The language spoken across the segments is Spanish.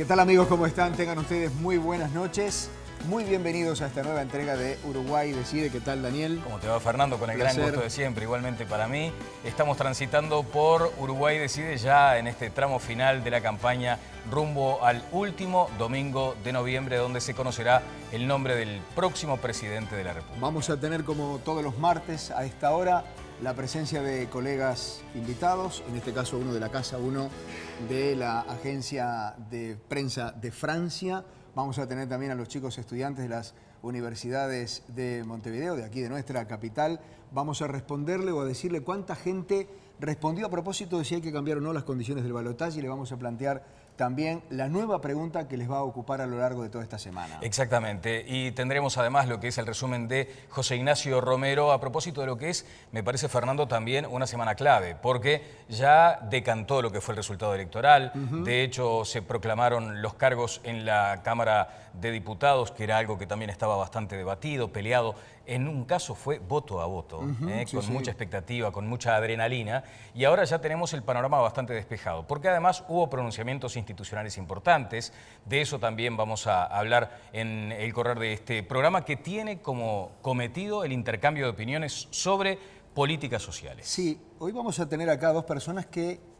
¿Qué tal, amigos? ¿Cómo están? Tengan ustedes muy buenas noches. Muy bienvenidos a esta nueva entrega de Uruguay Decide. ¿Qué tal, Daniel? ¿Cómo te va, Fernando? Con el gran gusto de siempre, igualmente para mí. Estamos transitando por Uruguay Decide ya en este tramo final de la campaña rumbo al último domingo de noviembre, donde se conocerá el nombre del próximo presidente de la República. Vamos a tener, como todos los martes a esta hora, la presencia de colegas invitados, en este caso uno de la casa, uno de la agencia de prensa de Francia. Vamos a tener también a los chicos estudiantes de las universidades de Montevideo, de aquí de nuestra capital. Vamos a responderle o a decirle cuánta gente respondió a propósito de si hay que cambiar o no las condiciones del balotaje, y le vamos a plantear también la nueva pregunta que les va a ocupar a lo largo de toda esta semana. Exactamente, y tendremos además lo que es el resumen de José Ignacio Romero a propósito de lo que es, me parece, Fernando, también una semana clave, porque ya decantó lo que fue el resultado electoral. De hecho, se proclamaron los cargos en la Cámara de Diputados, que era algo que también estaba bastante debatido, peleado. En un caso fue voto a voto, con mucha expectativa, con mucha adrenalina, y ahora ya tenemos el panorama bastante despejado, porque además hubo pronunciamientos institucionales importantes. De eso también vamos a hablar en el correr de este programa, que tiene como cometido el intercambio de opiniones sobre políticas sociales. Sí, hoy vamos a tener acá dos personas que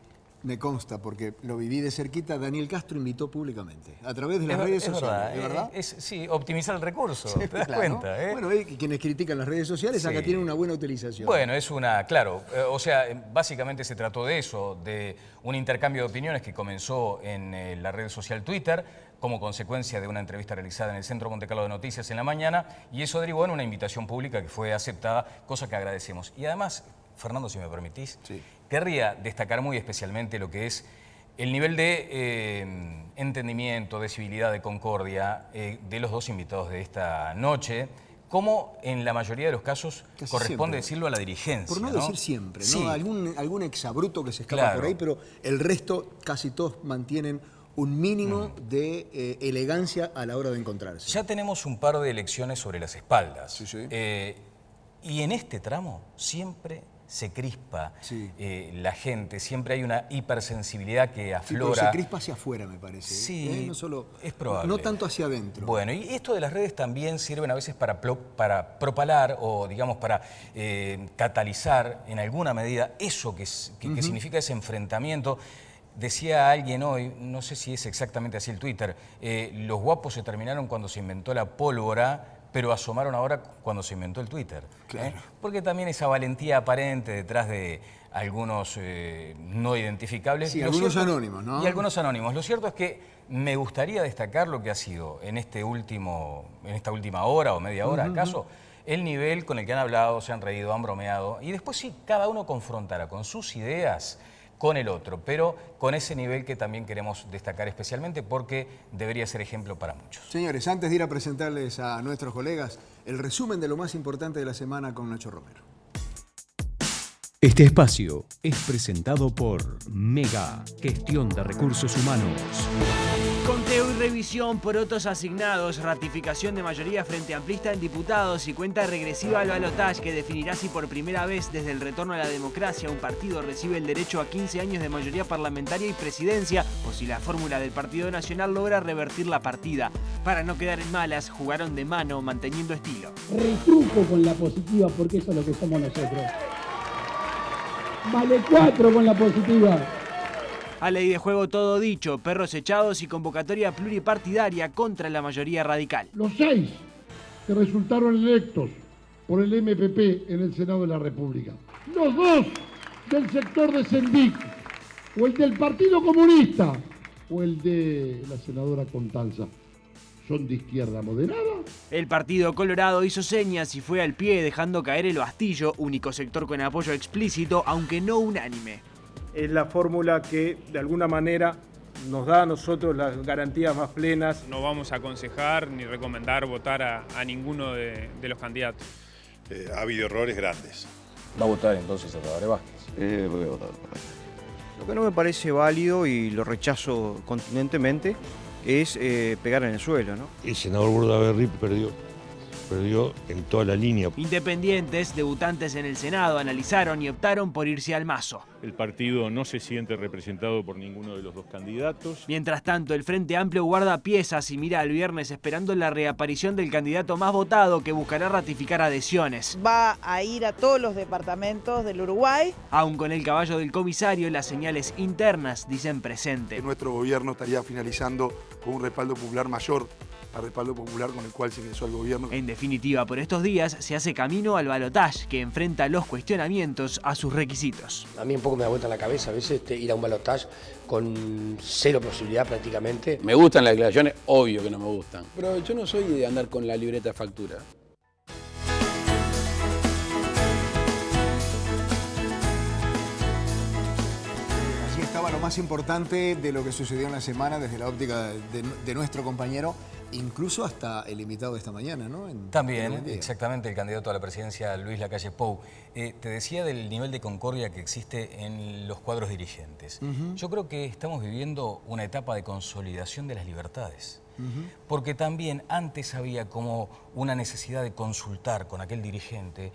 me consta, porque lo viví de cerquita. Daniel Castro invitó públicamente, a través de las redes sociales. ¿Es verdad? Sí, optimizar el recurso, sí, ¿te das cuenta? Bueno, quienes critican las redes sociales acá tienen una buena utilización. Bueno, es una, claro, o sea, básicamente se trató de eso, de un intercambio de opiniones que comenzó en la red social Twitter, como consecuencia de una entrevista realizada en el Centro Monte Carlo de Noticias en la mañana, y eso derivó en una invitación pública que fue aceptada, cosa que agradecemos. Y además, Fernando, si me permitís, querría destacar muy especialmente lo que es el nivel de entendimiento, de civilidad, de concordia de los dos invitados de esta noche, como en la mayoría de los casos casi corresponde siempre decirlo a la dirigencia. Por no decir siempre, ¿no? Algún exabrupto que se escapa por ahí, pero el resto casi todos mantienen un mínimo de elegancia a la hora de encontrarse. Ya tenemos un par de elecciones sobre las espaldas. Y en este tramo siempre se crispa la gente, siempre hay una hipersensibilidad que aflora. Pero se crispa hacia afuera, me parece. Sí, no solo, es probable. No tanto hacia adentro. Bueno, y esto de las redes también sirven a veces para propalar o, digamos, para catalizar en alguna medida eso que significa ese enfrentamiento. Decía alguien hoy, no sé si es exactamente así el Twitter, los guapos se terminaron cuando se inventó la pólvora, pero asomaron ahora cuando se inventó el Twitter. Claro. Porque también esa valentía aparente detrás de algunos no identificables. Sí, algunos anónimos, ¿no? Y algunos anónimos. Lo cierto es que me gustaría destacar lo que ha sido en esta última hora o media hora, acaso, el nivel con el que han hablado, se han reído, han bromeado, y después sí, cada uno confrontará con sus ideas con el otro, pero con ese nivel que también queremos destacar especialmente porque debería ser ejemplo para muchos. Señores, antes de ir a presentarles a nuestros colegas, el resumen de lo más importante de la semana con Nacho Romero. Este espacio es presentado por Mega Gestión de Recursos Humanos. Conteo y revisión por otros asignados, ratificación de mayoría frente amplista en diputados y cuenta regresiva al balotaje que definirá si por primera vez desde el retorno a la democracia un partido recibe el derecho a 15 años de mayoría parlamentaria y presidencia, o si la fórmula del Partido Nacional logra revertir la partida. Para no quedar en malas, jugaron de mano manteniendo estilo. Retruco con la positiva, porque eso es lo que somos nosotros. Vale 4 con la positiva. A ley de juego todo dicho, perros echados y convocatoria pluripartidaria contra la mayoría radical. Los 6 que resultaron electos por el MPP en el Senado de la República. Los 2 del sector de Sendic, o el del Partido Comunista, o el de la senadora Contanza. ¿Son de izquierda moderada? El Partido Colorado hizo señas y fue al pie dejando caer el Bastillo, único sector con apoyo explícito, aunque no unánime. Es la fórmula que de alguna manera nos da a nosotros las garantías más plenas. No vamos a aconsejar ni recomendar votar a ninguno de los candidatos. Ha habido errores grandes. ¿Va a votar entonces a Tabaré Vázquez? Voy a votar. Lo que no me parece válido y lo rechazo continentemente es pegar en el suelo, ¿no? El senador Bordaberry perdió. perdió en toda la línea. Independientes, debutantes en el Senado, analizaron y optaron por irse al mazo. El partido no se siente representado por ninguno de los dos candidatos. Mientras tanto, el Frente Amplio guarda piezas y mira al viernes esperando la reaparición del candidato más votado que buscará ratificar adhesiones. Va a ir a todos los departamentos del Uruguay. Aún con el caballo del comisario, las señales internas dicen presente. Nuestro gobierno estaría finalizando con un respaldo popular mayor al respaldo popular con el cual se ingresó al gobierno. En definitiva, por estos días se hace camino al balotaje, que enfrenta los cuestionamientos a sus requisitos. A mí un poco me da vuelta la cabeza a veces ir a un balotaje con cero posibilidad prácticamente. Me gustan las declaraciones, obvio que no me gustan. Pero yo no soy de andar con la libreta de factura. Allí estaba lo más importante de lo que sucedió en la semana desde la óptica de nuestro compañero, incluso hasta el invitado de esta mañana, ¿no? También, exactamente, el candidato a la presidencia, Luis Lacalle Pou. Te decía del nivel de concordia que existe en los cuadros dirigentes. Yo creo que estamos viviendo una etapa de consolidación de las libertades. Porque también antes había como una necesidad de consultar con aquel dirigente,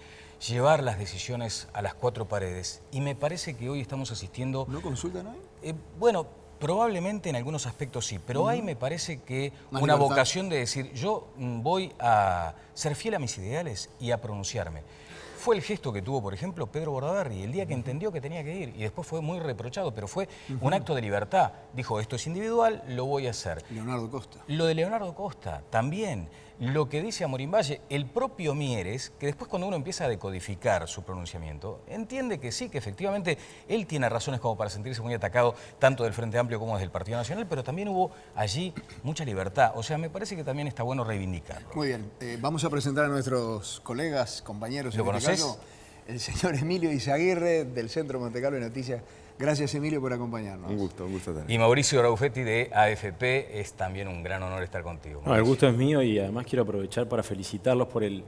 llevar las decisiones a las cuatro paredes. Y me parece que hoy estamos asistiendo... ¿No consultan hoy? Bueno, probablemente en algunos aspectos sí, pero hay me parece que Más una libertad. vocación de decir, yo voy a ser fiel a mis ideales y a pronunciarme. Fue el gesto que tuvo, por ejemplo, Pedro Bordaberry, el día que entendió que tenía que ir, y después fue muy reprochado, pero fue un acto de libertad. Dijo, esto es individual, lo voy a hacer. Leonardo Costa. Lo de Leonardo Costa, también. Lo que dice Amorim Valle, el propio Mieres, que después cuando uno empieza a decodificar su pronunciamiento, entiende que sí, que efectivamente él tiene razones como para sentirse muy atacado, tanto del Frente Amplio como del Partido Nacional, pero también hubo allí mucha libertad. O sea, me parece que también está bueno reivindicarlo. Muy bien, vamos a presentar a nuestros colegas, compañeros. ¿Lo en este conoces? caso, el señor Emilio Izaguirre, del Centro Montecarlo de Noticias. Gracias, Emilio, por acompañarnos. Un gusto también. Y Mauricio Raufetti de AFP, es también un gran honor estar contigo. No, el gusto es mío y además quiero aprovechar para felicitarlos por el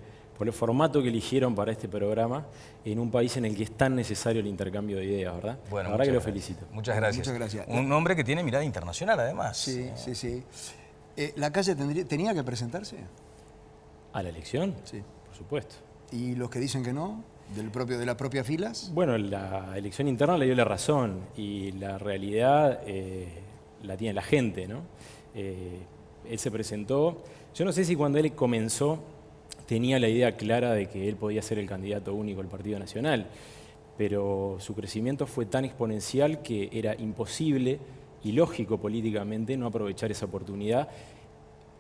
formato que eligieron para este programa en un país en el que es tan necesario el intercambio de ideas, ¿verdad? Bueno, la verdad que lo gracias. felicito. Muchas gracias. Muchas gracias. Un hombre que tiene mirada internacional, además. Sí. ¿Lacalle tenía que presentarse? ¿A la elección? Sí. Por supuesto. ¿Y los que dicen que no? ¿De las propias filas? Bueno, la elección interna le dio la razón y la realidad la tiene la gente, ¿no? Él se presentó. Yo no sé si cuando él comenzó tenía la idea clara de que él podía ser el candidato único del Partido Nacional, pero su crecimiento fue tan exponencial que era imposible y lógico políticamente no aprovechar esa oportunidad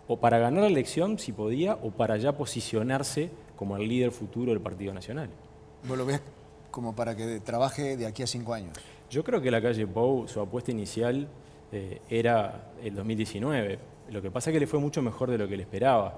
o para ganar la elección, si podía, o para ya posicionarse como el líder futuro del Partido Nacional. ¿Vos lo ves como para que trabaje de aquí a 5 años? Yo creo que Lacalle Pou, su apuesta inicial era el 2019. Lo que pasa es que le fue mucho mejor de lo que él esperaba,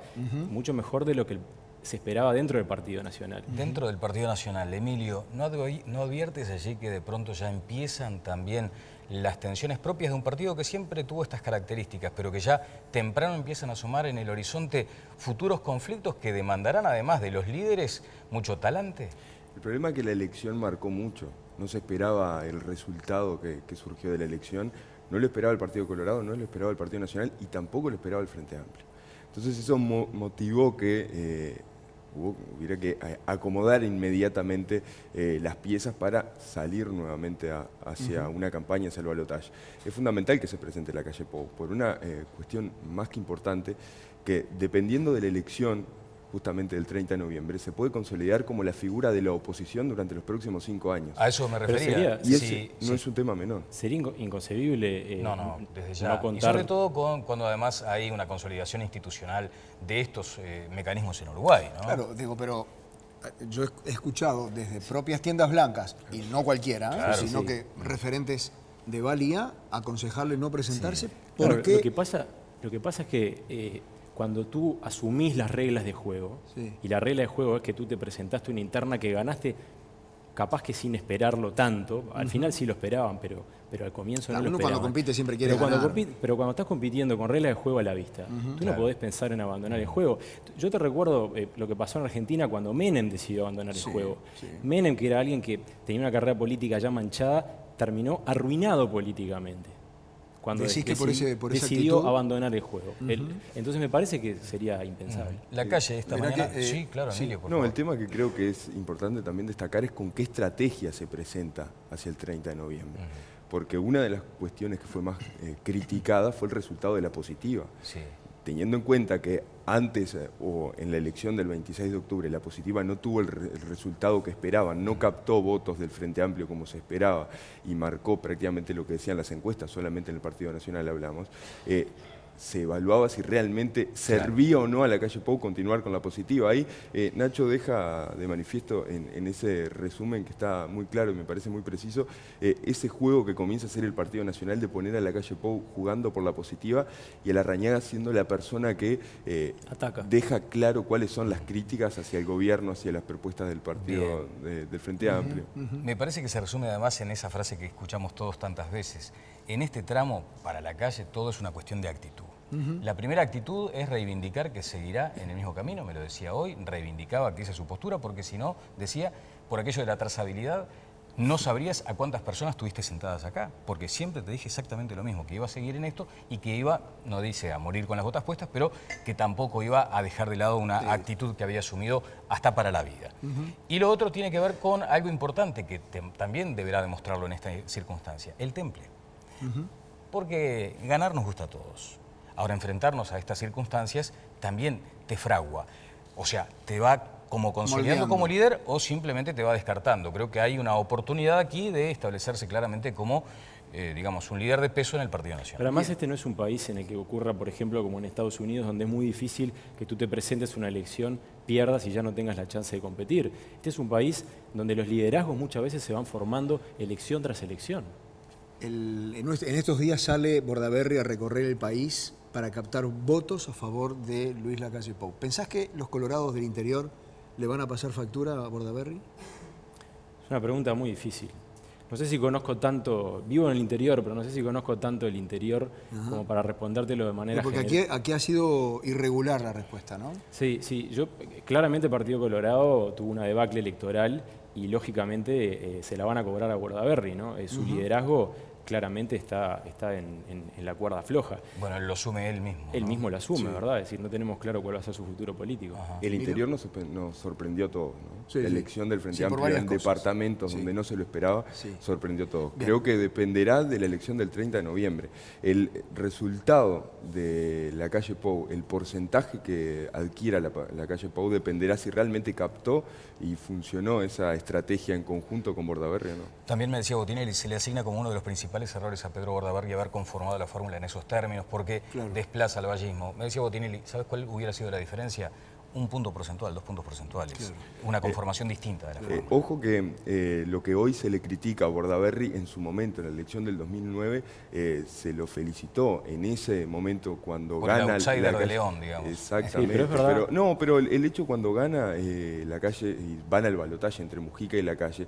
mucho mejor de lo que se esperaba dentro del Partido Nacional. Dentro del Partido Nacional, Emilio, ¿no adviertes allí que de pronto ya empiezan también las tensiones propias de un partido que siempre tuvo estas características, pero que ya temprano empiezan a asomar en el horizonte futuros conflictos que demandarán, además de los líderes, mucho talante? El problema es que la elección marcó mucho. No se esperaba el resultado que surgió de la elección. No lo esperaba el Partido Colorado, no lo esperaba el Partido Nacional y tampoco lo esperaba el Frente Amplio. Entonces eso motivó que hubiera que acomodar inmediatamente las piezas para salir nuevamente hacia una campaña, hacia el balotaje. Es fundamental que se presente Lacalle Pou por una cuestión más que importante, que dependiendo de la elección justamente del 30 de noviembre, se puede consolidar como la figura de la oposición durante los próximos 5 años. A eso me refería. Y ese no es un tema menor. Sería inconcebible desde ya. no contar. Y sobre todo cuando además hay una consolidación institucional de estos mecanismos en Uruguay, ¿no? Claro, digo, pero yo he escuchado desde propias tiendas blancas, y no cualquiera, claro, sino que referentes de valía aconsejarle no presentarse Claro, porque... lo que pasa es que cuando tú asumís las reglas de juego, y la regla de juego es que tú te presentaste una interna que ganaste, capaz que sin esperarlo tanto, al final sí lo esperaban, pero al comienzo no lo esperaban. Uno cuando compite siempre quiere ganar. Pero cuando estás compitiendo con reglas de juego a la vista, tú no podés pensar en abandonar el juego. Yo te recuerdo lo que pasó en Argentina cuando Menem decidió abandonar el juego. Menem, que era alguien que tenía una carrera política ya manchada, terminó arruinado políticamente. cuando Decís que por esa decidió actitud... abandonar el juego. Entonces me parece que sería impensable. La calle esta mañana... sí, claro, Emilio, por favor. El tema que creo que es importante también destacar es con qué estrategia se presenta hacia el 30 de noviembre. Porque una de las cuestiones que fue más criticada fue el resultado de la positiva. Sí. Teniendo en cuenta que antes o en la elección del 26 de octubre la positiva no tuvo el resultado que esperaban, no captó votos del Frente Amplio como se esperaba y marcó prácticamente lo que decían las encuestas, solamente en el Partido Nacional hablamos, se evaluaba si realmente servía o no a la calle Pou continuar con la positiva. Ahí Nacho deja de manifiesto en ese resumen que está muy claro y me parece muy preciso, ese juego que comienza a hacer el Partido Nacional de poner a la calle Pou jugando por la positiva y a Larrañaga siendo la persona que deja claro cuáles son las críticas hacia el gobierno, hacia las propuestas del partido del Frente Amplio. Me parece que se resume además en esa frase que escuchamos todos tantas veces. En este tramo, para la calle, todo es una cuestión de actitud. La primera actitud es reivindicar que seguirá en el mismo camino, me lo decía hoy, reivindicaba que esa es su postura, porque si no, decía, por aquello de la trazabilidad, no sabrías a cuántas personas tuviste sentadas acá, porque siempre te dije exactamente lo mismo, que iba a seguir en esto y que iba, no dice a morir con las botas puestas, pero que tampoco iba a dejar de lado una actitud que había asumido hasta para la vida. Y lo otro tiene que ver con algo importante que también deberá demostrarlo en esta circunstancia, el temple. Porque ganar nos gusta a todos. Ahora, enfrentarnos a estas circunstancias también te fragua. O sea, te va como consolidando como líder o simplemente te va descartando. Creo que hay una oportunidad aquí de establecerse claramente como, digamos, un líder de peso en el Partido Nacional. Pero además este no es un país en el que ocurra, por ejemplo, como en Estados Unidos, donde es muy difícil que tú te presentes a una elección, pierdas y ya no tengas la chance de competir. Este es un país donde los liderazgos muchas veces se van formando elección tras elección. En estos días sale Bordaberry a recorrer el país para captar votos a favor de Luis Lacalle Pou. ¿Pensás que los colorados del interior le van a pasar factura a Bordaberry? Es una pregunta muy difícil. No sé si conozco tanto, vivo en el interior, pero no sé si conozco tanto el interior como para respondértelo de manera porque general. Aquí ha sido irregular la respuesta, ¿no? Sí, claramente el Partido Colorado tuvo una debacle electoral y lógicamente se la van a cobrar a Bordaberry, ¿no? Su liderazgo claramente está en la cuerda floja. Bueno, él lo asume él mismo. Él mismo lo asume, ¿verdad? Es decir, no tenemos claro cuál va a ser su futuro político. El interior nos sorprendió a todos, ¿no? La elección del Frente Amplio en departamentos donde no se lo esperaba, sorprendió a todos. Creo que dependerá de la elección del 30 de noviembre. El resultado de la calle Pou, el porcentaje que adquiera la calle Pou, dependerá si realmente captó y funcionó esa estrategia en conjunto con Bordaberry o no. También me decía Botinelli, se le asigna como uno de los principales errores a Pedro Bordaberry haber conformado la fórmula en esos términos, porque desplaza al vallismo. Me decía Botinelli, ¿sabes cuál hubiera sido la diferencia? Un punto porcentual, 2 puntos porcentuales. Una conformación distinta de la fórmula. Ojo que lo que hoy se le critica a Bordaberry en su momento, en la elección del 2009, se lo felicitó en ese momento cuando por gana el outsider la de León, digamos. Exactamente. Sí, pero es verdad. Pero el hecho cuando gana la calle y van al balotaje entre Mujica y la calle,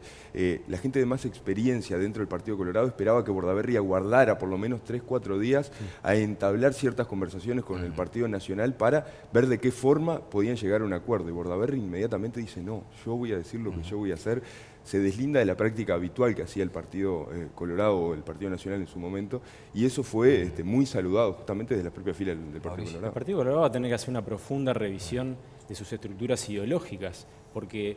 la gente de más experiencia dentro del Partido Colorado esperaba que Bordaberry aguardara por lo menos 3-4 días a entablar ciertas conversaciones con el Partido Nacional para ver de qué forma podían llegar a un acuerdo. Y Bordaberry inmediatamente dice, no, yo voy a decir lo que yo voy a hacer. Se deslinda de la práctica habitual que hacía el Partido Colorado o el Partido Nacional en su momento, y eso fue muy saludado justamente desde las propias filas del Partido Colorado. El Partido Colorado va a tener que hacer una profunda revisión de sus estructuras ideológicas, porque,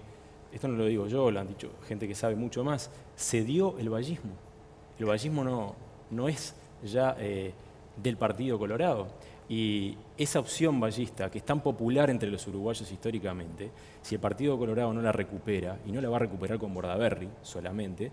esto no lo digo yo, lo han dicho gente que sabe mucho más, se dio el vallismo. El vallismo no es ya del Partido Colorado. Y esa opción vallista, que es tan popular entre los uruguayos históricamente, si el Partido Colorado no la recupera, y no la va a recuperar con Bordaberry solamente,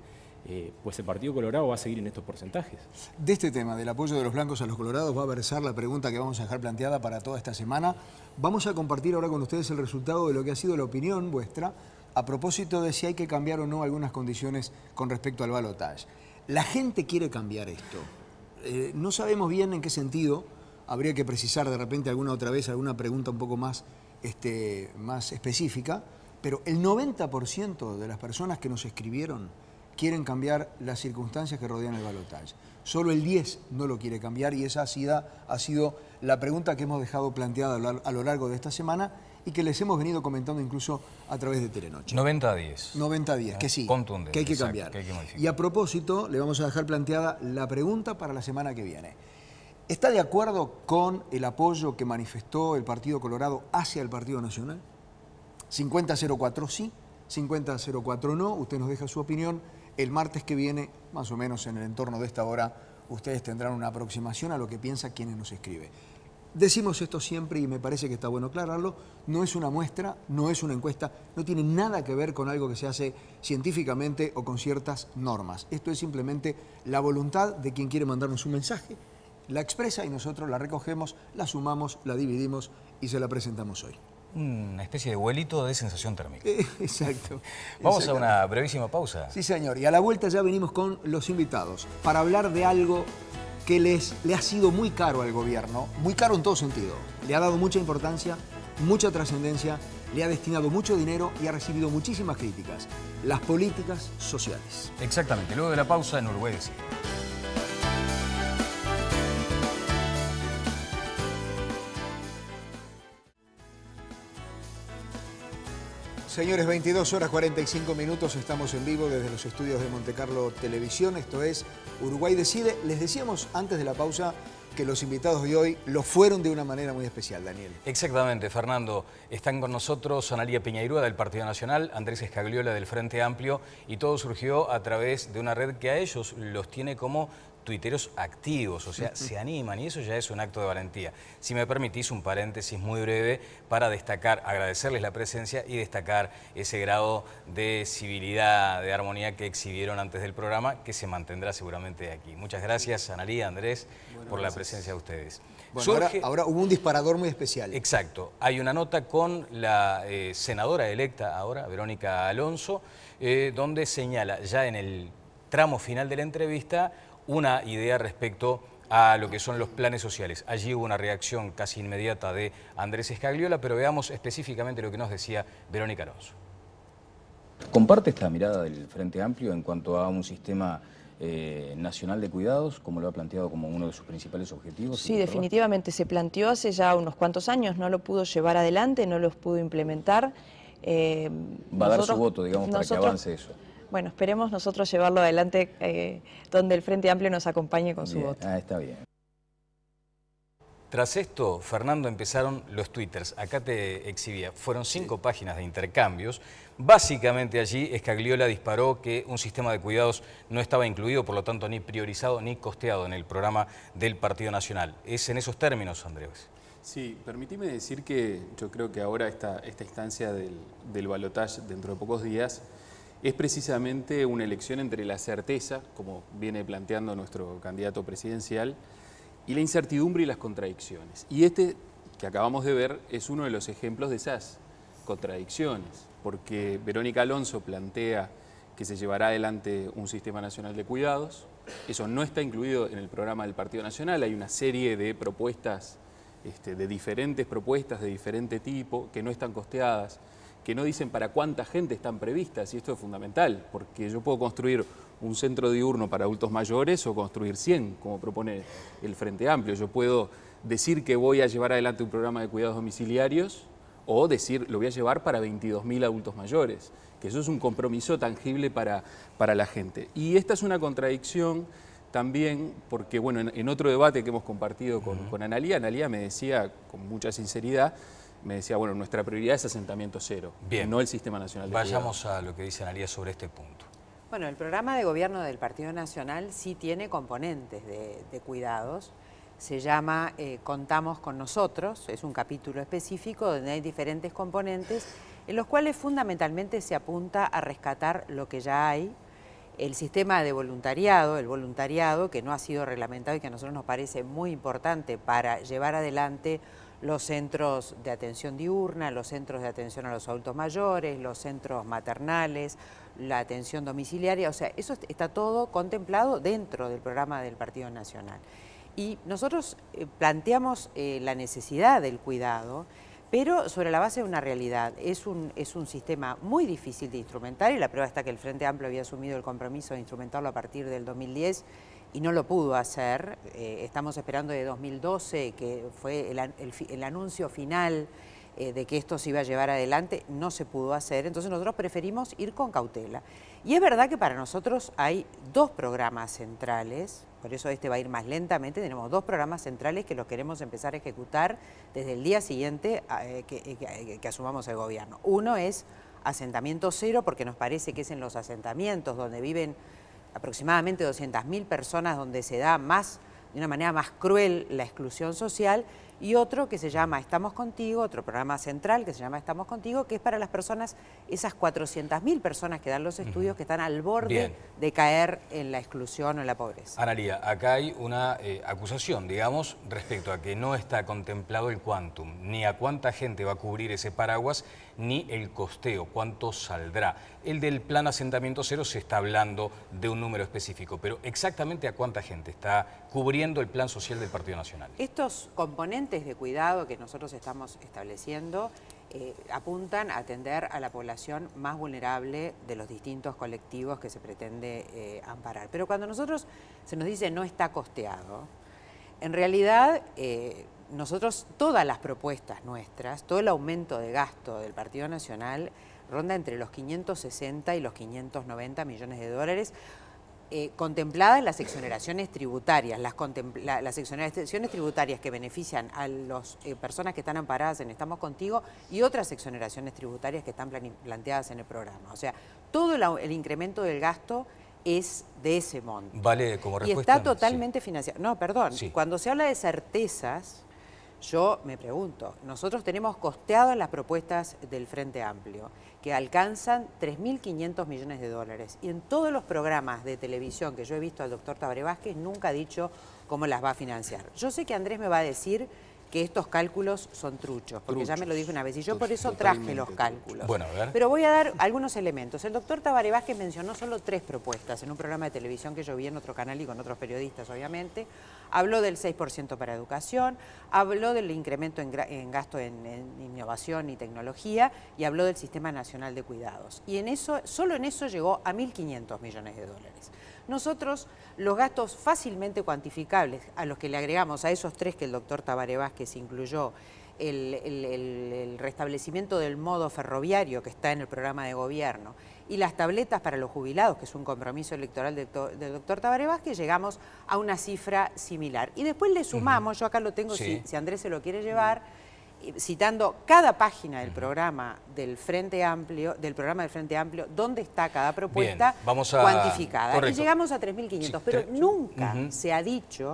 pues el Partido Colorado va a seguir en estos porcentajes. De este tema, del apoyo de los blancos a los colorados, va a versar la pregunta que vamos a dejar planteada para toda esta semana. Vamos a compartir ahora con ustedes el resultado de lo que ha sido la opinión vuestra a propósito de si hay que cambiar o no algunas condiciones con respecto al balotaje. La gente quiere cambiar esto. No sabemos bien en qué sentido. Habría que precisar de repente alguna otra vez, alguna pregunta un poco más específica, pero el 90% de las personas que nos escribieron quieren cambiar las circunstancias que rodean el balotaje. Solo el 10% no lo quiere cambiar y esa ha sido la pregunta que hemos dejado planteada a lo largo de esta semana y que les hemos venido comentando incluso a través de Telenoche. 90 días. 90 días, que sí, contundente, que hay que exacto, cambiar. que hay que modificar. Y a propósito, le vamos a dejar planteada la pregunta para la semana que viene. ¿Está de acuerdo con el apoyo que manifestó el Partido Colorado hacia el Partido Nacional? 50-04 sí, 50-04 no. Usted nos deja su opinión. El martes que viene, más o menos en el entorno de esta hora, ustedes tendrán una aproximación a lo que piensa quienes nos escribe. Decimos esto siempre y me parece que está bueno aclararlo. No es una muestra, no es una encuesta, no tiene nada que ver con algo que se hace científicamente o con ciertas normas. Esto es simplemente la voluntad de quien quiere mandarnos un mensaje. La expresa y nosotros la recogemos, la sumamos, la dividimos y se la presentamos hoy. Una especie de vuelito de sensación térmica. Exacto. Vamos a una brevísima pausa. Sí, señor. Y a la vuelta ya venimos con los invitados para hablar de algo que le ha sido muy caro al gobierno, muy caro en todo sentido. Le ha dado mucha importancia, mucha trascendencia, le ha destinado mucho dinero y ha recibido muchísimas críticas. Las políticas sociales. Exactamente. Luego de la pausa en Uruguay Decide. Señores, 22 horas 45 minutos, estamos en vivo desde los estudios de Montecarlo Televisión. Esto es Uruguay Decide. Les decíamos antes de la pausa que los invitados de hoy lo fueron de una manera muy especial, Daniel. Exactamente, Fernando. Están con nosotros Analía Peñairúa del Partido Nacional, Andrés Escagliola del Frente Amplio, y todo surgió a través de una red que a ellos los tiene como tuiteros activos, o sea, se animan y eso ya es un acto de valentía. Si me permitís un paréntesis muy breve para destacar, agradecerles la presencia y destacar ese grado de civilidad, de armonía que exhibieron antes del programa, que se mantendrá seguramente aquí. Muchas gracias, Analía, Andrés, por la presencia de ustedes. Bueno, ahora hubo un disparador muy especial. Exacto. Hay una nota con la senadora electa ahora, Verónica Alonso, donde señala ya en el tramo final de la entrevista una idea respecto a lo que son los planes sociales. Allí hubo una reacción casi inmediata de Andrés Escagliola, pero veamos específicamente lo que nos decía Verónica Alonso. ¿Comparte esta mirada del Frente Amplio en cuanto a un sistema nacional de cuidados, como lo ha planteado como uno de sus principales objetivos? Sí, definitivamente se planteó hace ya unos cuantos años, no lo pudo llevar adelante, no los pudo implementar. Va a dar su voto, digamos, para que avance eso. Bueno, esperemos nosotros llevarlo adelante donde el Frente Amplio nos acompañe con su voto. Está bien. Tras esto, Fernando, empezaron los twitters. Acá te exhibía. Fueron 5 páginas de intercambios. Básicamente allí Escagliola disparó que un sistema de cuidados no estaba incluido, por lo tanto ni priorizado ni costeado en el programa del Partido Nacional. ¿Es en esos términos, Andrés? Sí, permitime decir que yo creo que ahora esta instancia del balotaje dentro de pocos días es precisamente una elección entre la certeza, como viene planteando nuestro candidato presidencial, y la incertidumbre y las contradicciones. Y este que acabamos de ver es uno de los ejemplos de esas contradicciones, porque Verónica Alonso plantea que se llevará adelante un sistema nacional de cuidados. Eso no está incluido en el programa del Partido Nacional. Hay una serie de propuestas, de diferentes propuestas de diferente tipo, que no están costeadas, que no dicen para cuánta gente están previstas, y esto es fundamental, porque yo puedo construir un centro diurno para adultos mayores o construir 100, como propone el Frente Amplio. Yo puedo decir que voy a llevar adelante un programa de cuidados domiciliarios o decir lo voy a llevar para 22.000 adultos mayores, que eso es un compromiso tangible para la gente. Y esta es una contradicción también porque, bueno, en otro debate que hemos compartido con Analía me decía con mucha sinceridad, me decía, bueno, nuestra prioridad es asentamiento cero, bien, no el Sistema Nacional de Cuidados. Vayamos a lo que dice Analía sobre este punto. Bueno, el programa de gobierno del Partido Nacional sí tiene componentes de cuidados. Se llama Contamos con Nosotros, es un capítulo específico donde hay diferentes componentes en los cuales fundamentalmente se apunta a rescatar lo que ya hay, el sistema de voluntariado, el voluntariado que no ha sido reglamentado y que a nosotros nos parece muy importante para llevar adelante los centros de atención diurna, los centros de atención a los adultos mayores, los centros maternales, la atención domiciliaria, o sea, eso está todo contemplado dentro del programa del Partido Nacional. Y nosotros planteamos la necesidad del cuidado, pero sobre la base de una realidad. Es un sistema muy difícil de instrumentar y la prueba está que el Frente Amplio había asumido el compromiso de instrumentarlo a partir del 2010 y no lo pudo hacer. Estamos esperando de 2012, que fue el anuncio final de que esto se iba a llevar adelante, no se pudo hacer, entonces nosotros preferimos ir con cautela. Y es verdad que para nosotros hay 2 programas centrales, por eso este va a ir más lentamente, tenemos 2 programas centrales que los queremos empezar a ejecutar desde el día siguiente que asumamos el gobierno. Uno es asentamiento cero, porque nos parece que es en los asentamientos donde viven aproximadamente 200.000 personas, donde se da de una manera más cruel la exclusión social, y otro que se llama Estamos Contigo, otro programa central que se llama Estamos Contigo, que es para las personas, esas 400.000 personas que dan los estudios, que están al borde de caer en la exclusión o en la pobreza. Analía, acá hay una acusación, digamos, respecto a que no está contemplado el quantum, ni a cuánta gente va a cubrir ese paraguas, ni el costeo, cuánto saldrá. El del plan asentamiento cero se está hablando de un número específico, pero exactamente a cuánta gente está cubriendo el plan social del Partido Nacional. Estos componentes de cuidado que nosotros estamos estableciendo apuntan a atender a la población más vulnerable de los distintos colectivos que se pretende amparar. Pero cuando se nos dice no está costeado, en realidad nosotros, todas las propuestas nuestras, todo el aumento de gasto del Partido Nacional ronda entre los 560 y los 590 millones de dólares, contempladas las exoneraciones tributarias, las exoneraciones tributarias que benefician a las personas que están amparadas en Estamos Contigo y otras exoneraciones tributarias que están planteadas en el programa. O sea, todo el incremento del gasto es de ese monto. Vale, como respuesta. Y está totalmente financiado. No, perdón. Sí. Cuando se habla de certezas, yo me pregunto, nosotros tenemos costeado las propuestas del Frente Amplio, que alcanzan 3.500 millones de dólares. Y en todos los programas de televisión que yo he visto al doctor Tabaré Vázquez, nunca ha dicho cómo las va a financiar. Yo sé que Andrés me va a decir que estos cálculos son truchos, porque ya me lo dijo una vez, y yo por eso traje los cálculos. Bueno, a ver. Pero voy a dar algunos elementos. El doctor Tabaré Vázquez mencionó solo 3 propuestas en un programa de televisión que yo vi en otro canal y con otros periodistas, obviamente. Habló del 6% para educación, habló del incremento en gasto en innovación y tecnología, y habló del Sistema Nacional de Cuidados. Y solo en eso llegó a 1.500 millones de dólares. Nosotros, los gastos fácilmente cuantificables, a los que le agregamos a esos 3 que el doctor Tabaré Vázquez incluyó, el restablecimiento del modo ferroviario que está en el programa de gobierno y las tabletas para los jubilados, que es un compromiso electoral del doctor Tabaré Vázquez, llegamos a una cifra similar. Y después le sumamos, yo acá lo tengo, si Andrés se lo quiere llevar, citando cada página del programa del Frente Amplio, dónde está cada propuesta cuantificada. Correcto. Y llegamos a 3.500, pero nunca se ha dicho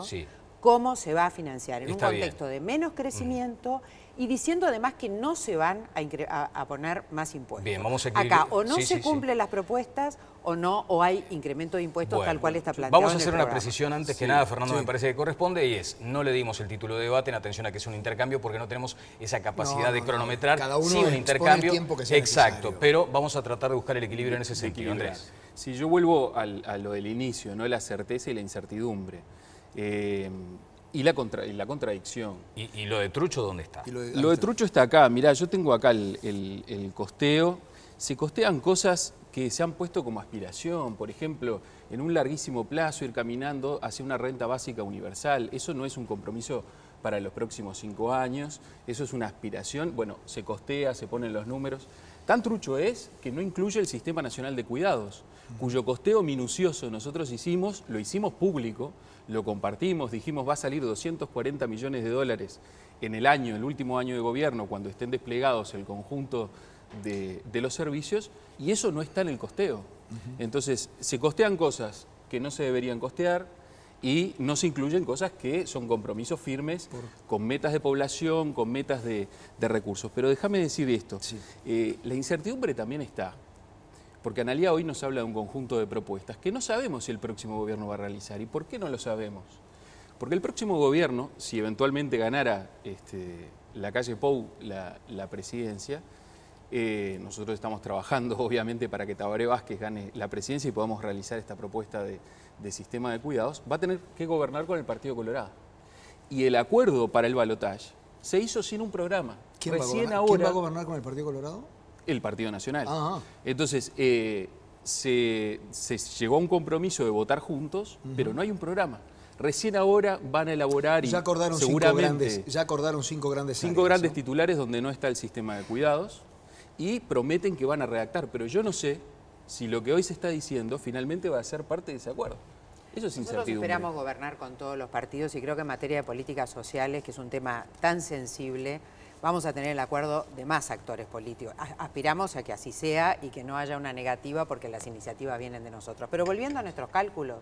cómo se va a financiar en un contexto de menos crecimiento y diciendo además que no se van a poner más impuestos. Bien, vamos a acá o no se cumplen las propuestas o hay incremento de impuestos tal cual está planteado. Vamos a hacer una precisión antes que nada, Fernando, me parece que corresponde, y es, no le dimos el título de debate, en atención a que es un intercambio, porque no tenemos esa capacidad de cronometrar. Cada uno un intercambio. El tiempo que sea exacto, necesario. pero vamos a tratar de buscar el equilibrio en ese sentido, Andrés. Si yo vuelvo a lo del inicio, ¿no? La certeza y la incertidumbre. Y la contradicción. ¿Y lo de Trucho dónde está? Lo de Trucho está acá. Mirá, yo tengo acá el costeo. Se costean cosas que se han puesto como aspiración. Por ejemplo, en un larguísimo plazo ir caminando hacia una renta básica universal. Eso no es un compromiso para los próximos 5 años. Eso es una aspiración. Bueno, se costea, se ponen los números. Tan trucho es que no incluye el Sistema Nacional de Cuidados, cuyo costeo minucioso nosotros lo hicimos público, lo compartimos, dijimos va a salir 240 millones de dólares en el último año de gobierno, cuando estén desplegados el conjunto de los servicios, y eso no está en el costeo. Entonces, se costean cosas que no se deberían costear y no se incluyen cosas que son compromisos firmes con metas de población, con metas de recursos. Pero déjame decir esto, la incertidumbre también está. Porque Analía hoy nos habla de un conjunto de propuestas que no sabemos si el próximo gobierno va a realizar. ¿Y por qué no lo sabemos? Porque el próximo gobierno, si eventualmente ganara la calle Pou la presidencia, nosotros estamos trabajando obviamente para que Tabaré Vázquez gane la presidencia y podamos realizar esta propuesta de sistema de cuidados, va a tener que gobernar con el Partido Colorado. Y el acuerdo para el balotaje se hizo sin un programa. ¿Quién va a gobernar con el Partido Colorado? El Partido Nacional. Ajá. Entonces, se llegó a un compromiso de votar juntos, pero no hay un programa. Recién ahora van a elaborar y ya acordaron seguramente... ya acordaron 5 grandes Cinco grandes titulares donde no está el sistema de cuidados y prometen que van a redactar, pero yo no sé si lo que hoy se está diciendo finalmente va a ser parte de ese acuerdo. Eso es incertidumbre. Nosotros esperamos gobernar con todos los partidos y creo que en materia de políticas sociales, que es un tema tan sensible, vamos a tener el acuerdo de más actores políticos. Aspiramos a que así sea y que no haya una negativa porque las iniciativas vienen de nosotros. Pero volviendo a nuestros cálculos,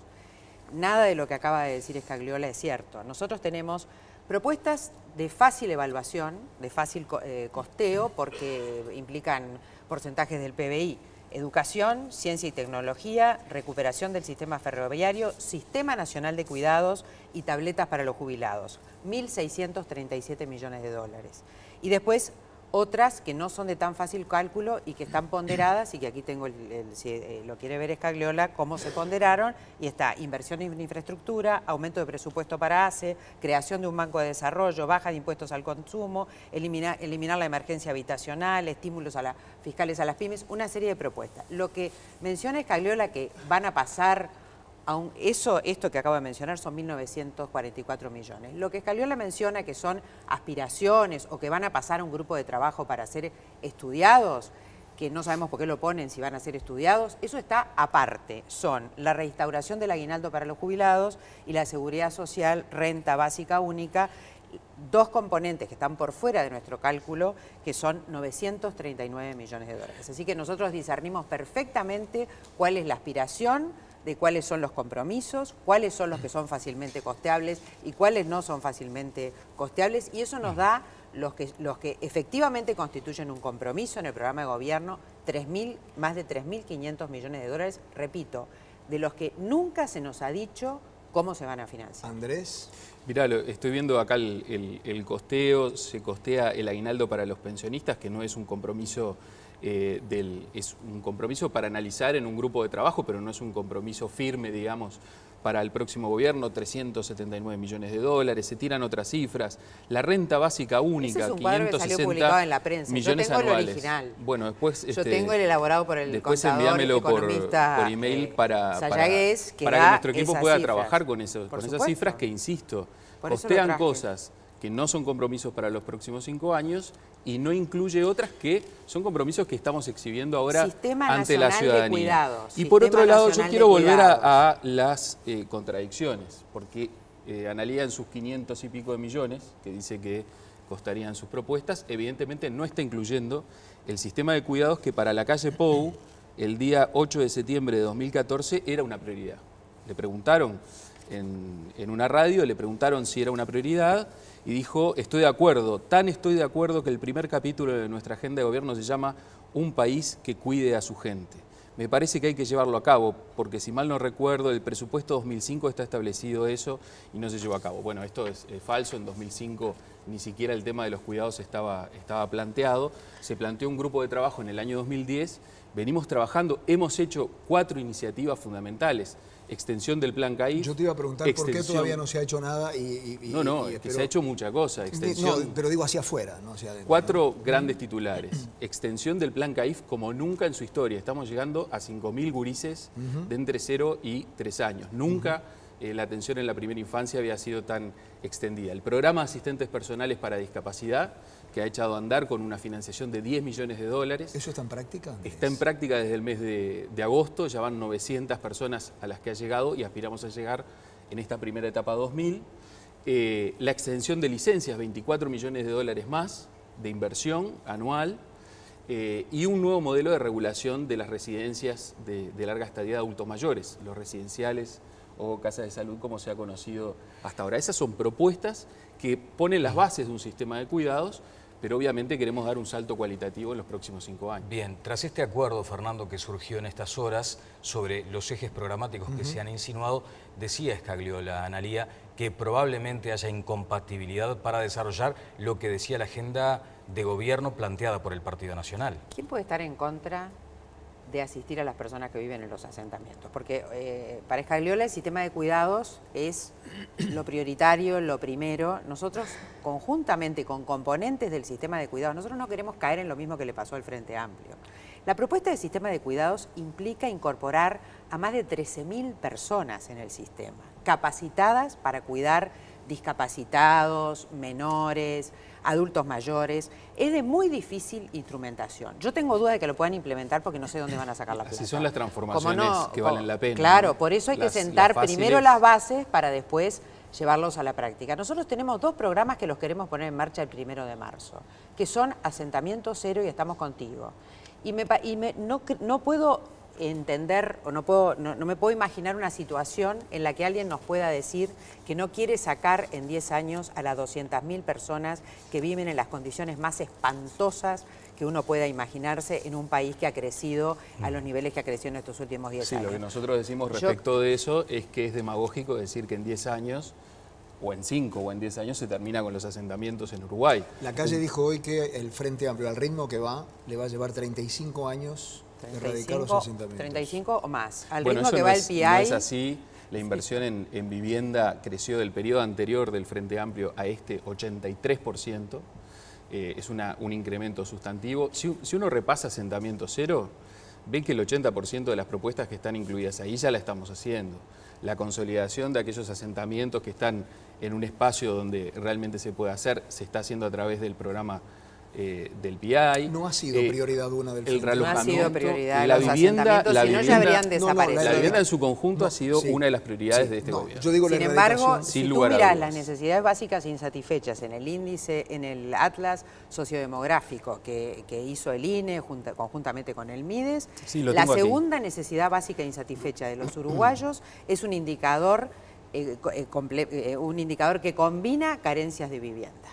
nada de lo que acaba de decir Scagliola es cierto. Nosotros tenemos propuestas de fácil evaluación, de fácil costeo, porque implican porcentajes del PBI. Educación, ciencia y tecnología, recuperación del sistema ferroviario, Sistema Nacional de Cuidados y tabletas para los jubilados. 1.637 millones de dólares. Y después otras que no son de tan fácil cálculo y que están ponderadas, y que aquí tengo, si lo quiere ver Scagliola, cómo se ponderaron, y está inversión en infraestructura, aumento de presupuesto para ACE, creación de un banco de desarrollo, baja de impuestos al consumo, eliminar la emergencia habitacional, estímulos fiscales a las pymes, una serie de propuestas. Lo que menciona Scagliola que van a pasar esto que acabo de mencionar son 1.944 millones. Lo que Scagliola menciona que son aspiraciones o que van a pasar a un grupo de trabajo para ser estudiados, que no sabemos por qué lo ponen si van a ser estudiados, eso está aparte. Son la reinstauración del aguinaldo para los jubilados y la seguridad social, renta básica única, dos componentes que están por fuera de nuestro cálculo, que son 939 millones de dólares. Así que nosotros discernimos perfectamente cuál es la aspiración, de cuáles son los compromisos, cuáles son los que son fácilmente costeables y cuáles no son fácilmente costeables, y eso nos da los que efectivamente constituyen un compromiso en el programa de gobierno, más de 3.500 millones de dólares, repito, de los que nunca se nos ha dicho cómo se van a financiar. Andrés. Mirá, estoy viendo acá el costeo, se costea el aguinaldo para los pensionistas, que no es un compromiso es un compromiso para analizar en un grupo de trabajo, pero no es un compromiso firme, digamos, para el próximo gobierno, 379 millones de dólares, se tiran otras cifras. La renta básica única, ese es un cuadro que salió publicado en la prensa. Millones Yo tengo anuales. El original. Bueno, después... Yo tengo el elaborado por el después contador, envíamelo economista por email para que nuestro equipo pueda trabajar con esas cifras que, insisto, costean cosas que no son compromisos para los próximos 5 años y no incluye otras que son compromisos que estamos exhibiendo ahora ante la ciudadanía. Y por otro lado, yo quiero volver a las contradicciones, porque Analía en sus 500 y pico de millones, que dice que costarían sus propuestas, evidentemente no está incluyendo el sistema de cuidados que para la calle Pou, el día 8 de septiembre de 2014, era una prioridad. Le preguntaron en una radio, le preguntaron si era una prioridad y dijo, estoy de acuerdo, tan estoy de acuerdo que el primer capítulo de nuestra agenda de gobierno se llama Un país que cuide a su gente. Me parece que hay que llevarlo a cabo, porque si mal no recuerdo, el presupuesto 2005 está establecido eso y no se llevó a cabo. Bueno, esto es falso, en 2005 ni siquiera el tema de los cuidados estaba planteado. Se planteó un grupo de trabajo en el año 2010, venimos trabajando, hemos hecho 4 iniciativas fundamentales. Extensión del plan CAIF. Yo te iba a preguntar por qué todavía no se ha hecho nada. Es que se ha hecho mucha cosa. No, pero digo hacia afuera, no hacia adentro. 4 grandes titulares. Extensión del plan CAIF como nunca en su historia. Estamos llegando a 5.000 gurises de entre 0 y 3 años. Nunca la atención en la primera infancia había sido tan extendida. El programa de asistentes personales para discapacidad, que ha echado a andar con una financiación de 10 millones de dólares. ¿Eso está en práctica? Está en práctica desde el mes de agosto, ya van 900 personas a las que ha llegado y aspiramos a llegar en esta primera etapa 2.000. La extensión de licencias, 24 millones de dólares más de inversión anual y un nuevo modelo de regulación de las residencias de larga estadía de adultos mayores, los residenciales o casas de salud como se ha conocido hasta ahora. Esas son propuestas que ponen las bases de un sistema de cuidados, pero obviamente queremos dar un salto cualitativo en los próximos 5 años. Bien, tras este acuerdo, Fernando, que surgió en estas horas sobre los ejes programáticos que se han insinuado, decía Scagliola, Analía, que probablemente haya incompatibilidad para desarrollar lo que decía la agenda de gobierno planteada por el Partido Nacional. ¿Quién puede estar en contra de asistir a las personas que viven en los asentamientos? Porque para Scagliola el sistema de cuidados es lo prioritario, lo primero. Nosotros, conjuntamente con componentes del sistema de cuidados, nosotros no queremos caer en lo mismo que le pasó al Frente Amplio. La propuesta del sistema de cuidados implica incorporar a más de 13.000 personas en el sistema. capacitadas para cuidar discapacitados, menores, adultos mayores. Es de muy difícil instrumentación. Yo tengo duda de que lo puedan implementar porque no sé dónde van a sacar la plata. Así son las transformaciones que valen la pena. Claro, ¿no? por eso hay que sentar primero las bases para después llevarlos a la práctica. Nosotros tenemos 2 programas que los queremos poner en marcha el 1 de marzo, que son Asentamiento Cero y Estamos Contigo. No puedo entender o no me puedo imaginar una situación en la que alguien nos pueda decir que no quiere sacar en 10 años a las 200.000 personas que viven en las condiciones más espantosas que uno pueda imaginarse en un país que ha crecido a los niveles que ha crecido en estos últimos 10 años. Sí, lo que nosotros decimos respecto de eso es que es demagógico decir que en 10 años, o en 5 o en 10 años, se termina con los asentamientos en Uruguay. La Calle dijo hoy que el Frente Amplio, al ritmo que va, le va a llevar 35 años de erradicar los asentamientos. 35 o más. Al bueno, ritmo que no va es, el PI... no es así. La inversión en vivienda creció del periodo anterior del Frente Amplio a este 83%. Es un incremento sustantivo. Si uno repasa Asentamiento Cero, ve que el 80% de las propuestas que están incluidas ahí ya la estamos haciendo. La consolidación de aquellos asentamientos que están en un espacio donde realmente se puede hacer, se está haciendo a través del programa del PI. No ha sido prioridad una del Frente Amplio. No ha sido prioridad la vivienda, si no ya habrían desaparecido. La vivienda en su conjunto ha sido una de las prioridades de este gobierno. Yo digo Sin embargo, si tú mirás las dudas. necesidades básicas insatisfechas en el índice, en el Atlas sociodemográfico que hizo el INE conjuntamente con el MIDES, la segunda necesidad básica insatisfecha de los uruguayos es un indicador que combina carencias de vivienda.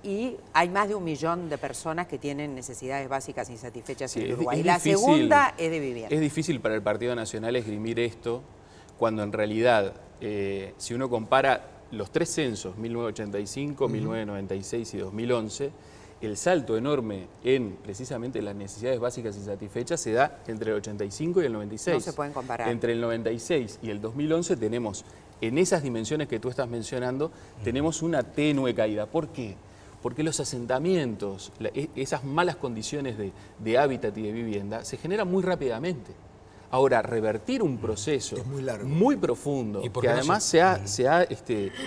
Y hay más de 1 millón de personas que tienen necesidades básicas insatisfechas en Uruguay. La segunda es de vivienda. Es difícil para el Partido Nacional esgrimir esto cuando en realidad, si uno compara los 3 censos, 1985, 1996 y 2011, el salto enorme en precisamente las necesidades básicas insatisfechas se da entre el 85 y el 96. No se pueden comparar. Entre el 96 y el 2011 tenemos, en esas dimensiones que tú estás mencionando, tenemos una tenue caída. ¿Por qué? Porque los asentamientos, esas malas condiciones de hábitat y de vivienda, se generan muy rápidamente. Ahora, revertir un proceso muy profundo, que además se ha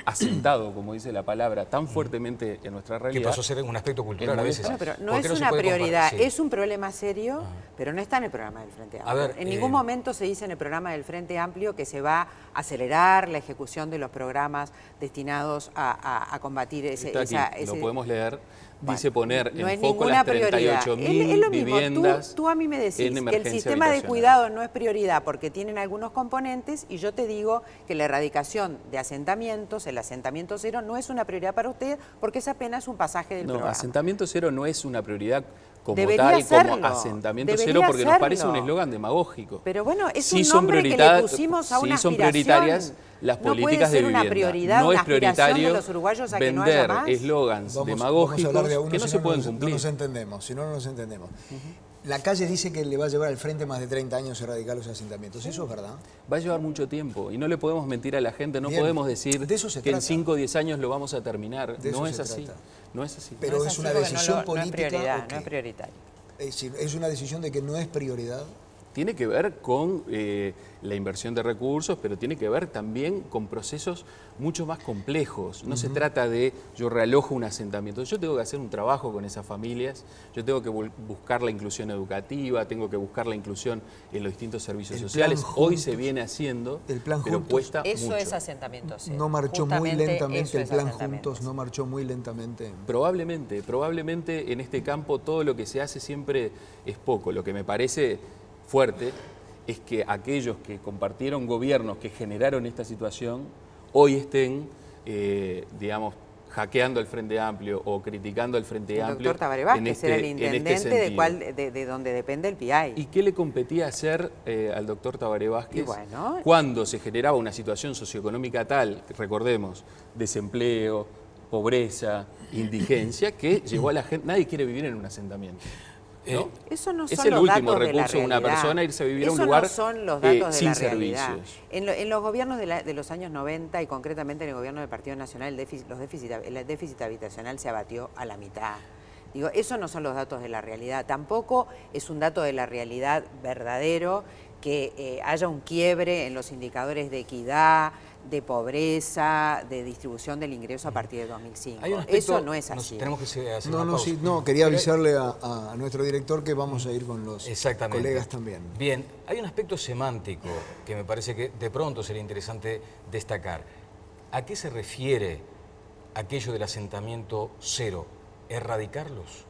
asentado, como dice la palabra, tan fuertemente en nuestra realidad. Que pasó a ser un aspecto cultural a veces. No, pero no es una prioridad, es un problema serio, pero no está en el programa del Frente Amplio. En ningún momento se dice en el programa del Frente Amplio que se va a acelerar la ejecución de los programas destinados a combatir ese... Lo podemos leer. Dice poner no en foco las 38.000 viviendas. Tú a mí me decís que el sistema de cuidado no es prioridad porque tienen algunos componentes y yo te digo que la erradicación de asentamientos, el asentamiento cero, no es una prioridad para usted porque es apenas un pasaje del programa. Asentamiento cero no es una prioridad como como asentamiento cero porque nos parece un eslogan demagógico. Pero bueno, es un nombre que le pusimos a una aspiración. Son prioritarias las políticas de vivienda. Una prioridad, no una es prioritario de los uruguayos a que no haya más. eslogans demagógicos que no se pueden cumplir. No nos entendemos, si no, no nos entendemos. La Calle dice que le va a llevar al frente más de 30 años erradicar los asentamientos. ¿Eso es verdad? Va a llevar mucho tiempo y no le podemos mentir a la gente, no podemos decir que en 5 o 10 años lo vamos a terminar. No es así. No es así. Pero es una decisión política. No es prioritario. Es decir, es una decisión de que no es prioridad. Tiene que ver con la inversión de recursos, pero tiene que ver también con procesos mucho más complejos. No se trata de yo realojo un asentamiento. Yo tengo que hacer un trabajo con esas familias, yo tengo que buscar la inclusión educativa, tengo que buscar la inclusión en los distintos servicios sociales. Hoy se viene haciendo, pero cuesta mucho. Eso es asentamiento cero. No marchó muy lentamente el plan Juntos, no marchó muy lentamente. Probablemente en este campo todo lo que se hace siempre es poco. Lo que me parece fuerte es que aquellos que compartieron gobiernos que generaron esta situación hoy estén, digamos, hackeando el Frente Amplio o criticando al Frente Amplio. El doctor Tabaré Vázquez era el intendente de donde depende el PI. ¿Y qué le competía hacer al doctor Tabaré Vázquez cuando se generaba una situación socioeconómica tal, recordemos, desempleo, pobreza, indigencia, que llevó a la gente, nadie quiere vivir en un asentamiento? ¿No? Eso no son es el los último datos recurso de una persona irse a vivir a un Eso lugar no son los datos sin de la realidad. servicios. En los gobiernos de los años 90 y concretamente en el gobierno del Partido Nacional, el déficit habitacional se abatió a la mitad. Digo, eso no son los datos de la realidad. Tampoco es un dato de la realidad verdadero que haya un quiebre en los indicadores de equidad, de pobreza, de distribución del ingreso a partir de 2005. Hay un aspecto, eso no es así. Tenemos que hacer No, una no, pausa. sí, no, quería avisarle a nuestro director que vamos a ir con los colegas también. Bien, hay un aspecto semántico que me parece que de pronto sería interesante destacar. ¿A qué se refiere aquello del asentamiento cero? ¿Erradicarlos?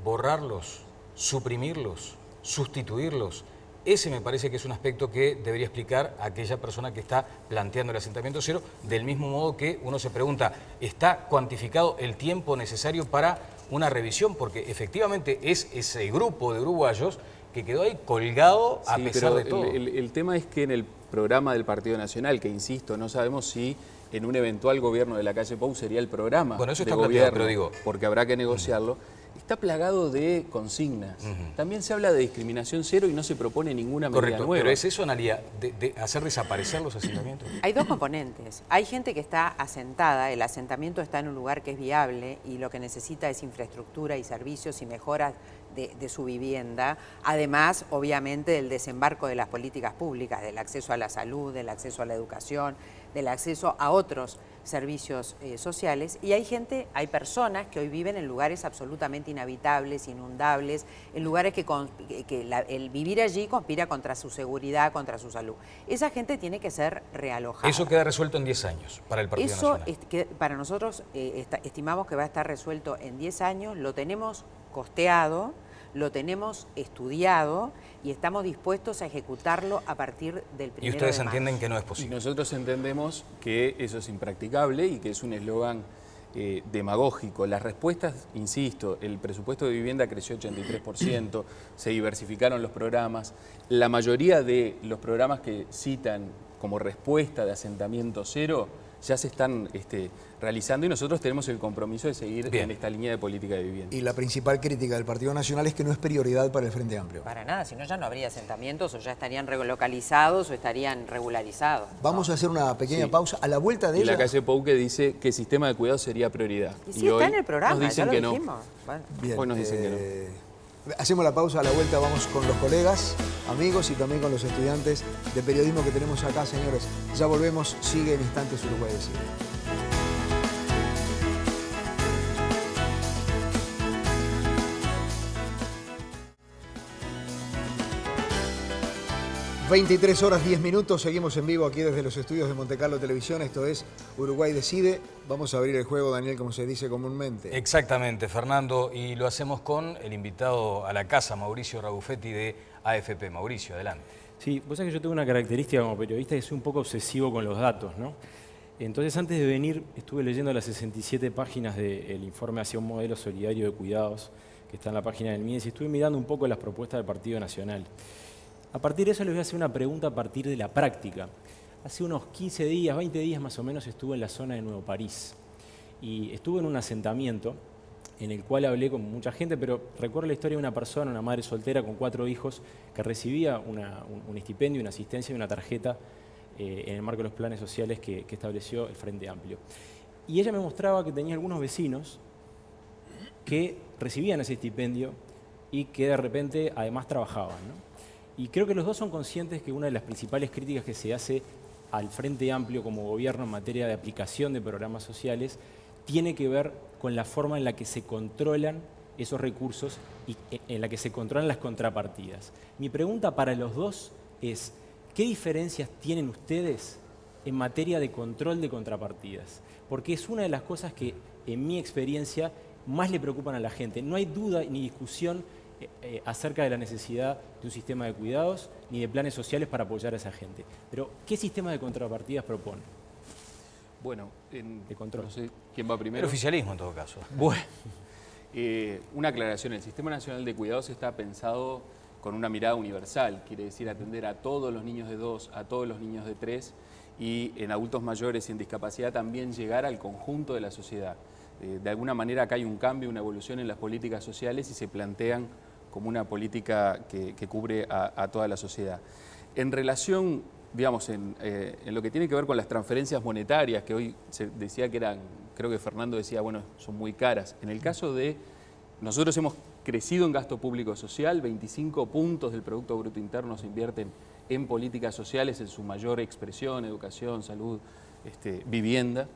¿Borrarlos? ¿Suprimirlos? ¿Sustituirlos? Ese me parece que es un aspecto que debería explicar aquella persona que está planteando el asentamiento cero, del mismo modo que uno se pregunta, ¿está cuantificado el tiempo necesario para una revisión? Porque efectivamente es ese grupo de uruguayos que quedó ahí colgado a pesar de todo. El tema es que en el programa del Partido Nacional, que insisto, no sabemos si en un eventual gobierno de la calle Pou sería el programa bueno, eso de está gobierno, pero digo, porque habrá que negociarlo, está plagado de consignas. También se habla de discriminación cero y no se propone ninguna medida correcto, nueva. pero ¿es eso, Analia, de hacer desaparecer los asentamientos? Hay dos componentes. Hay gente que está asentada, el asentamiento está en un lugar que es viable y lo que necesita es infraestructura y servicios y mejoras de su vivienda, además, obviamente, del desembarco de las políticas públicas, del acceso a la salud, del acceso a la educación, del acceso a otros servicios sociales. Y hay personas que hoy viven en lugares absolutamente inhabitables, inundables, en lugares que el vivir allí conspira contra su seguridad, contra su salud. Esa gente tiene que ser realojada. Eso queda resuelto en 10 años para el Partido Nacional. Eso para nosotros estimamos que va a estar resuelto en 10 años, lo tenemos costeado, lo tenemos estudiado y estamos dispuestos a ejecutarlo a partir del 1 de mayo. ¿Y ustedes entienden que no es posible? Y nosotros entendemos que eso es impracticable y que es un eslogan demagógico. Las respuestas, insisto, el presupuesto de vivienda creció 83%, se diversificaron los programas. La mayoría de los programas que citan como respuesta de asentamiento cero ya se están realizando y nosotros tenemos el compromiso de seguir en esta línea de política de vivienda. Y la principal crítica del Partido Nacional es que no es prioridad para el Frente Amplio. Para nada, si no ya no habría asentamientos o ya estarían relocalizados o estarían regularizados. Vamos a hacer una pequeña pausa. A la vuelta de y ella... la calle Pou que dice que el sistema de cuidado sería prioridad. Y sí, está en el programa, nos dicen ya que lo no. dijimos. Bueno. Bien, hoy nos dicen que no. Hacemos la pausa, a la vuelta vamos con los colegas, amigos y también con los estudiantes de periodismo que tenemos acá, señores. Ya volvemos, sigue en instantes Uruguay Decide. (23:10), seguimos en vivo aquí desde los estudios de Montecarlo Televisión, esto es Uruguay Decide. Vamos a abrir el juego, Daniel, como se dice comúnmente. Exactamente, Fernando, y lo hacemos con el invitado a la casa, Mauricio Rabuffetti de AFP. Mauricio, adelante. Sí, vos sabés que yo tengo una característica como periodista que soy un poco obsesivo con los datos, ¿no? Entonces, antes de venir, estuve leyendo las 67 páginas del informe hacia un modelo solidario de cuidados que está en la página del MIES y estuve mirando un poco las propuestas del Partido Nacional. A partir de eso les voy a hacer una pregunta a partir de la práctica. Hace unos 15 días, 20 días más o menos, estuve en la zona de Nuevo París y estuve en un asentamiento en el cual hablé con mucha gente, pero recuerdo la historia de una persona, una madre soltera con 4 hijos, que recibía un estipendio, una asistencia y una tarjeta en el marco de los planes sociales que estableció el Frente Amplio. Y ella me mostraba que tenía algunos vecinos que recibían ese estipendio y que de repente además trabajaban, ¿no? Y creo que los dos son conscientes que una de las principales críticas que se hace al Frente Amplio como gobierno en materia de aplicación de programas sociales tiene que ver con la forma en la que se controlan esos recursos y en la que se controlan las contrapartidas. Mi pregunta para los dos es, ¿qué diferencias tienen ustedes en materia de control de contrapartidas? Porque es una de las cosas que, en mi experiencia, más le preocupan a la gente. No hay duda ni discusión acerca de la necesidad de un sistema de cuidados ni de planes sociales para apoyar a esa gente. Pero, ¿qué sistema de contrapartidas propone? Bueno, de control. No sé quién va primero. El oficialismo, en todo caso. Bueno, una aclaración. El Sistema Nacional de Cuidados está pensado con una mirada universal. Quiere decir atender a todos los niños de 2, a todos los niños de 3 y en adultos mayores y en discapacidad también llegar al conjunto de la sociedad. De alguna manera acá hay un cambio, una evolución en las políticas sociales y se plantean como una política que cubre a toda la sociedad. En relación, digamos, en lo que tiene que ver con las transferencias monetarias, que hoy se decía que eran, creo que Fernando decía, bueno, son muy caras. En el caso de, nosotros hemos crecido en gasto público social, 25 puntos del Producto Bruto Interno se invierten en políticas sociales en su mayor expresión, educación, salud, vivienda,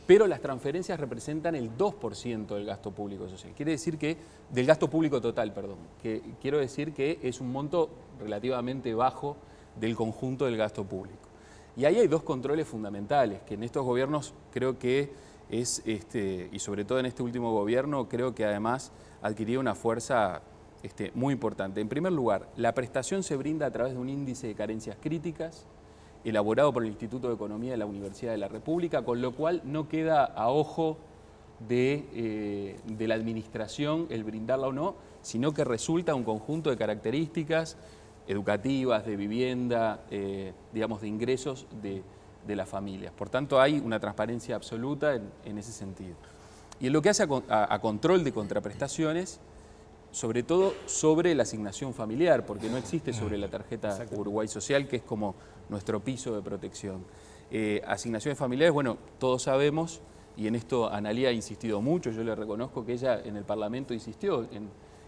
pero las transferencias representan el 2% del gasto público social. Quiere decir que, del gasto público total, perdón, que quiero decir que es un monto relativamente bajo del conjunto del gasto público. Y ahí hay dos controles fundamentales, que en estos gobiernos creo que es, y sobre todo en este último gobierno, creo que además adquirió una fuerza muy importante. En primer lugar, la prestación se brinda a través de un índice de carencias críticas, elaborado por el Instituto de Economía de la Universidad de la República, con lo cual no queda a ojo de la administración el brindarla o no, sino que resulta un conjunto de características educativas, de vivienda, digamos, de ingresos de las familias. Por tanto, hay una transparencia absoluta en ese sentido. Y en lo que hace a control de contraprestaciones, sobre todo sobre la asignación familiar, porque no existe sobre la tarjeta Uruguay Social, que es como nuestro piso de protección. Asignaciones familiares, bueno, todos sabemos, y en esto Analía ha insistido mucho, yo le reconozco que ella en el Parlamento insistió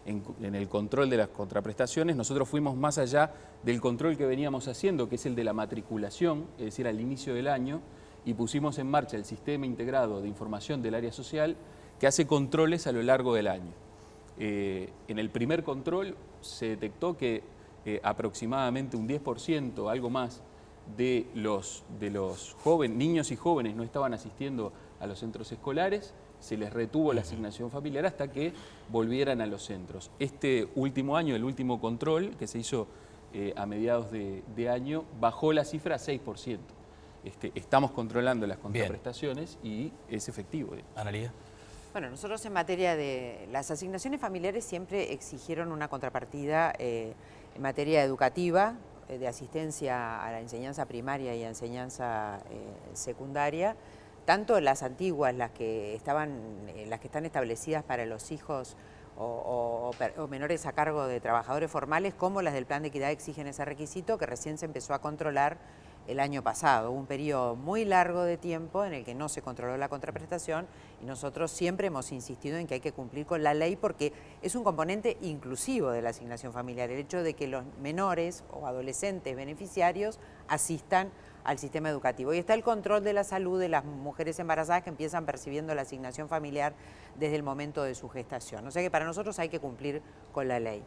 en el control de las contraprestaciones. Nosotros fuimos más allá del control que veníamos haciendo, que es el de la matriculación, es decir, al inicio del año, y pusimos en marcha el Sistema Integrado de Información del Área Social, que hace controles a lo largo del año. En el primer control se detectó que aproximadamente un 10%, algo más, de los jóvenes, niños y jóvenes no estaban asistiendo a los centros escolares, se les retuvo la asignación familiar hasta que volvieran a los centros. Este último año, el último control que se hizo a mediados de año, bajó la cifra a 6%. Estamos controlando las contraprestaciones y es efectivo. Analía. Bueno, nosotros en materia de las asignaciones familiares siempre exigieron una contrapartida en materia educativa, de asistencia a la enseñanza primaria y a enseñanza secundaria, tanto las antiguas, las que están establecidas para los hijos o menores a cargo de trabajadores formales, como las del Plan de Equidad exigen ese requisito, que recién se empezó a controlar el año pasado. Hubo un periodo muy largo de tiempo en el que no se controló la contraprestación y nosotros siempre hemos insistido en que hay que cumplir con la ley porque es un componente inclusivo de la asignación familiar, el hecho de que los menores o adolescentes beneficiarios asistan al sistema educativo. Y está el control de la salud de las mujeres embarazadas que empiezan percibiendo la asignación familiar desde el momento de su gestación. O sea que para nosotros hay que cumplir con la ley.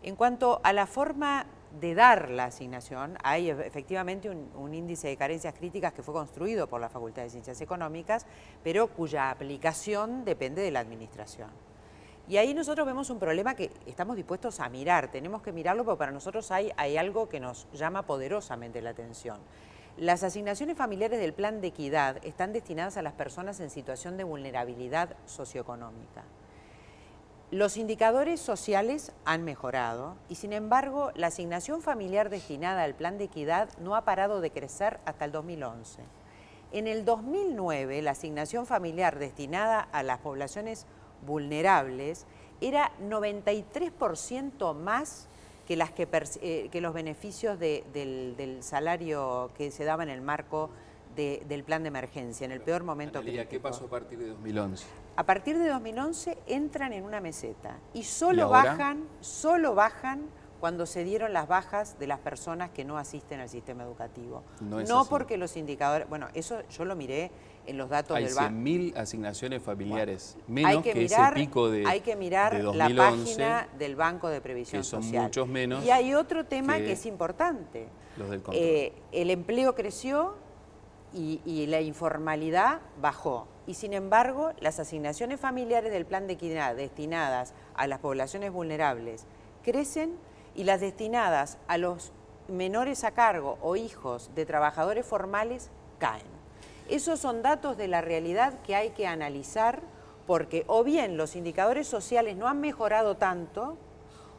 En cuanto a la forma de dar la asignación, hay efectivamente un índice de carencias críticas que fue construido por la Facultad de Ciencias Económicas, pero cuya aplicación depende de la administración. Y ahí nosotros vemos un problema que estamos dispuestos a mirar, tenemos que mirarlo porque para nosotros hay algo que nos llama poderosamente la atención. Las asignaciones familiares del Plan de Equidad están destinadas a las personas en situación de vulnerabilidad socioeconómica. Los indicadores sociales han mejorado y, sin embargo, la asignación familiar destinada al Plan de Equidad no ha parado de crecer hasta el 2011. En el 2009, la asignación familiar destinada a las poblaciones vulnerables era 93% más que los beneficios del salario que se daba en el marco del plan de emergencia, en el peor momento crítico. ¿Qué pasó a partir de 2011? A partir de 2011 entran en una meseta y solo bajan cuando se dieron las bajas de las personas que no asisten al sistema educativo. No porque los indicadores... Bueno, eso yo lo miré en los datos del banco. Hay 100.000 asignaciones familiares, menos que ese pico de 2011. Hay que mirar la página del Banco de Previsión Social. Social. Muchos menos. Y hay otro tema que es importante. Los del control. El empleo creció y la informalidad bajó. Y sin embargo, las asignaciones familiares del Plan de Equidad destinadas a las poblaciones vulnerables crecen y las destinadas a los menores a cargo o hijos de trabajadores formales caen. Esos son datos de la realidad que hay que analizar porque o bien los indicadores sociales no han mejorado tanto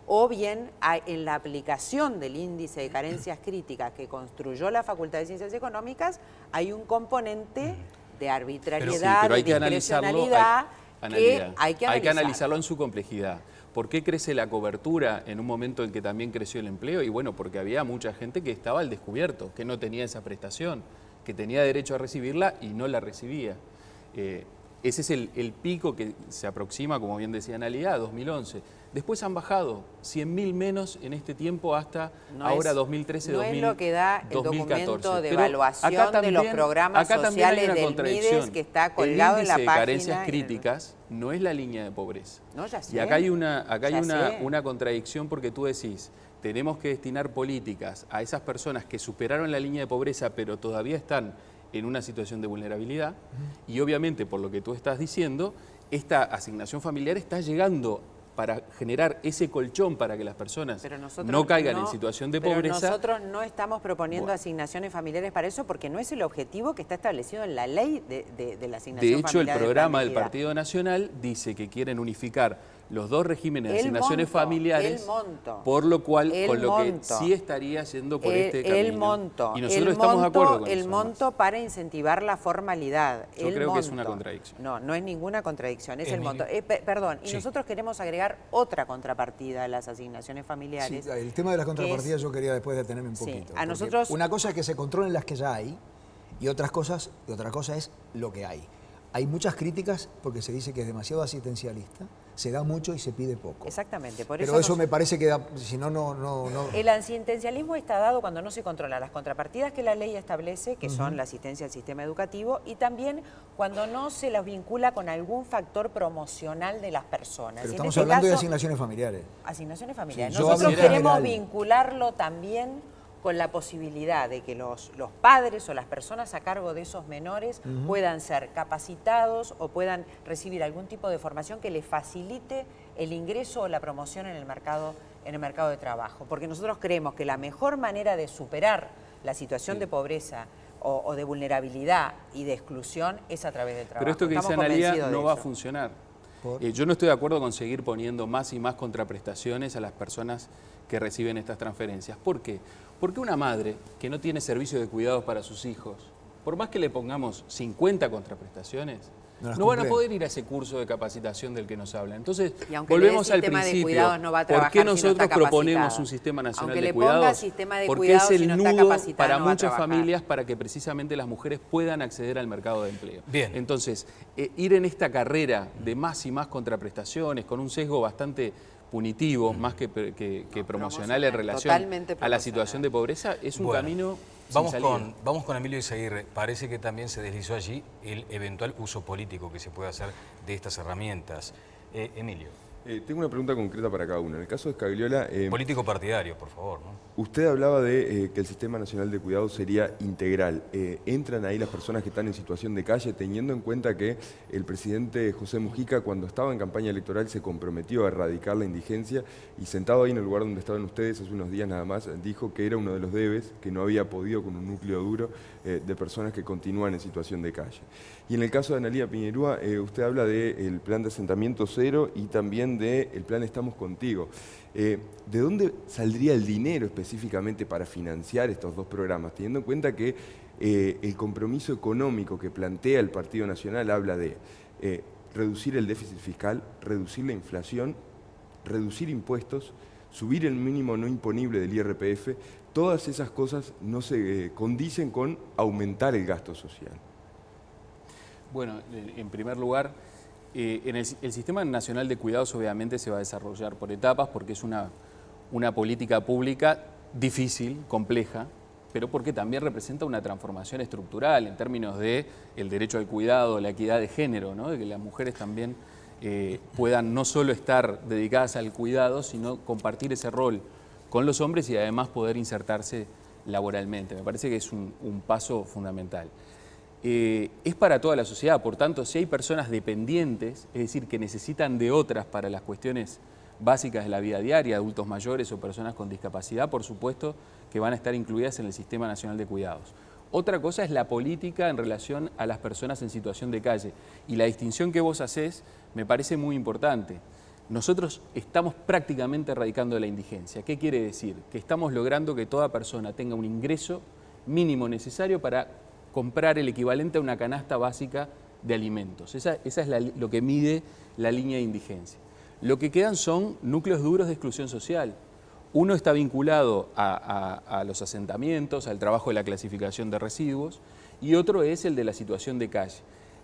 o bien en la aplicación del índice de carencias críticas que construyó la Facultad de Ciencias Económicas hay un componente de arbitrariedad, de discrecionalidad que hay que analizarlo en su complejidad. ¿Por qué crece la cobertura en un momento en que también creció el empleo? Y bueno, porque había mucha gente que estaba al descubierto, que no tenía esa prestación, que tenía derecho a recibirla y no la recibía. Ese es el pico que se aproxima, como bien decía Analia, a 2011. Después han bajado 100.000 menos en este tiempo hasta ahora 2013, no 2014. Es lo que da el documento de Pero evaluación de los programas sociales del MIDES que está colgado en la página. El índice de carencias críticas no es la línea de pobreza. No, ya sé. Y acá hay una contradicción porque tú decís, tenemos que destinar políticas a esas personas que superaron la línea de pobreza pero todavía están en una situación de vulnerabilidad y obviamente por lo que tú estás diciendo, esta asignación familiar está llegando para generar ese colchón para que las personas no caigan en situación de pobreza. Pero nosotros no estamos proponiendo asignaciones familiares para eso porque no es el objetivo que está establecido en la ley de la asignación familiar. De hecho, el programa del Partido Nacional dice que quieren unificar los dos regímenes de asignaciones familiares, por lo cual, con lo que sí estaría yendo por este camino. El monto. Y nosotros estamos de acuerdo con eso. El monto para incentivar la formalidad. Yo creo que es una contradicción. No, no es ninguna contradicción, es el monto. Perdón, y nosotros queremos agregar otra contrapartida a las asignaciones familiares. Sí, el tema de las contrapartidas yo quería después detenerme un poquito. A nosotros... Una cosa es que se controlen las que ya hay y otra cosa es lo que hay. Hay muchas críticas porque se dice que es demasiado asistencialista, se da mucho y se pide poco. Exactamente. Pero eso me parece que, si no, no... El asistencialismo está dado cuando no se controlan las contrapartidas que la ley establece, que son la asistencia al sistema educativo, y también cuando no se las vincula con algún factor promocional de las personas. Pero estamos hablando de asignaciones familiares. Asignaciones familiares. Sí, nosotros queremos vincularlo también con la posibilidad de que los padres o las personas a cargo de esos menores puedan ser capacitados o puedan recibir algún tipo de formación que les facilite el ingreso o la promoción en el mercado de trabajo. Porque nosotros creemos que la mejor manera de superar la situación de pobreza o de vulnerabilidad y de exclusión es a través del trabajo. Pero esto que dice Analia no va a funcionar. Yo no estoy de acuerdo con seguir poniendo más y más contraprestaciones a las personas que reciben estas transferencias. ¿Por qué? Porque una madre que no tiene servicio de cuidados para sus hijos, por más que le pongamos 50 contraprestaciones, no van a poder ir a ese curso de capacitación del que nos hablan. Entonces, volvemos al principio. ¿Por qué nosotros proponemos un sistema nacional de cuidados? Porque es el nudo para muchas familias para que precisamente las mujeres puedan acceder al mercado de empleo. Bien. Entonces, ir en esta carrera de más y más contraprestaciones con un sesgo bastante punitivo, más que promocional en relación a la situación de pobreza, es un camino sin salida. Vamos con Emilio Izaguirre. Parece que también se deslizó allí el eventual uso político que se puede hacer de estas herramientas. Emilio. Tengo una pregunta concreta para cada uno. En el caso de Scagliola... político partidario, por favor, ¿no? Usted hablaba de que el Sistema Nacional de Cuidados sería integral. ¿Entran ahí las personas que están en situación de calle, teniendo en cuenta que el presidente José Mujica, cuando estaba en campaña electoral, se comprometió a erradicar la indigencia y sentado ahí en el lugar donde estaban ustedes hace unos días nada más, dijo que era uno de los debes, que no había podido con un núcleo duro de personas que continúan en situación de calle? Y en el caso de Analia Piñerúa, usted habla del plan de asentamiento cero y también del plan Estamos Contigo. ¿De dónde saldría el dinero específicamente para financiar estos dos programas? Teniendo en cuenta que el compromiso económico que plantea el Partido Nacional habla de reducir el déficit fiscal, reducir la inflación, reducir impuestos, subir el mínimo no imponible del IRPF. Todas esas cosas no se condicen con aumentar el gasto social. Bueno, en primer lugar, el Sistema Nacional de Cuidados obviamente se va a desarrollar por etapas porque es una política pública difícil, compleja, pero porque también representa una transformación estructural en términos de el derecho al cuidado, la equidad de género, ¿no? De que las mujeres también puedan no solo estar dedicadas al cuidado, sino compartir ese rol con los hombres y además poder insertarse laboralmente. Me parece que es un paso fundamental. Es para toda la sociedad, por tanto, si hay personas dependientes, es decir, que necesitan de otras para las cuestiones básicas de la vida diaria, adultos mayores o personas con discapacidad, por supuesto que van a estar incluidas en el Sistema Nacional de Cuidados. Otra cosa es la política en relación a las personas en situación de calle. Y la distinción que vos hacés me parece muy importante. Nosotros estamos prácticamente erradicando la indigencia. ¿Qué quiere decir? Que estamos logrando que toda persona tenga un ingreso mínimo necesario para comprar el equivalente a una canasta básica de alimentos. Esa es lo que mide la línea de indigencia. Lo que quedan son núcleos duros de exclusión social. Uno está vinculado a los asentamientos, al trabajo de la clasificación de residuos, y otro es el de la situación de calle.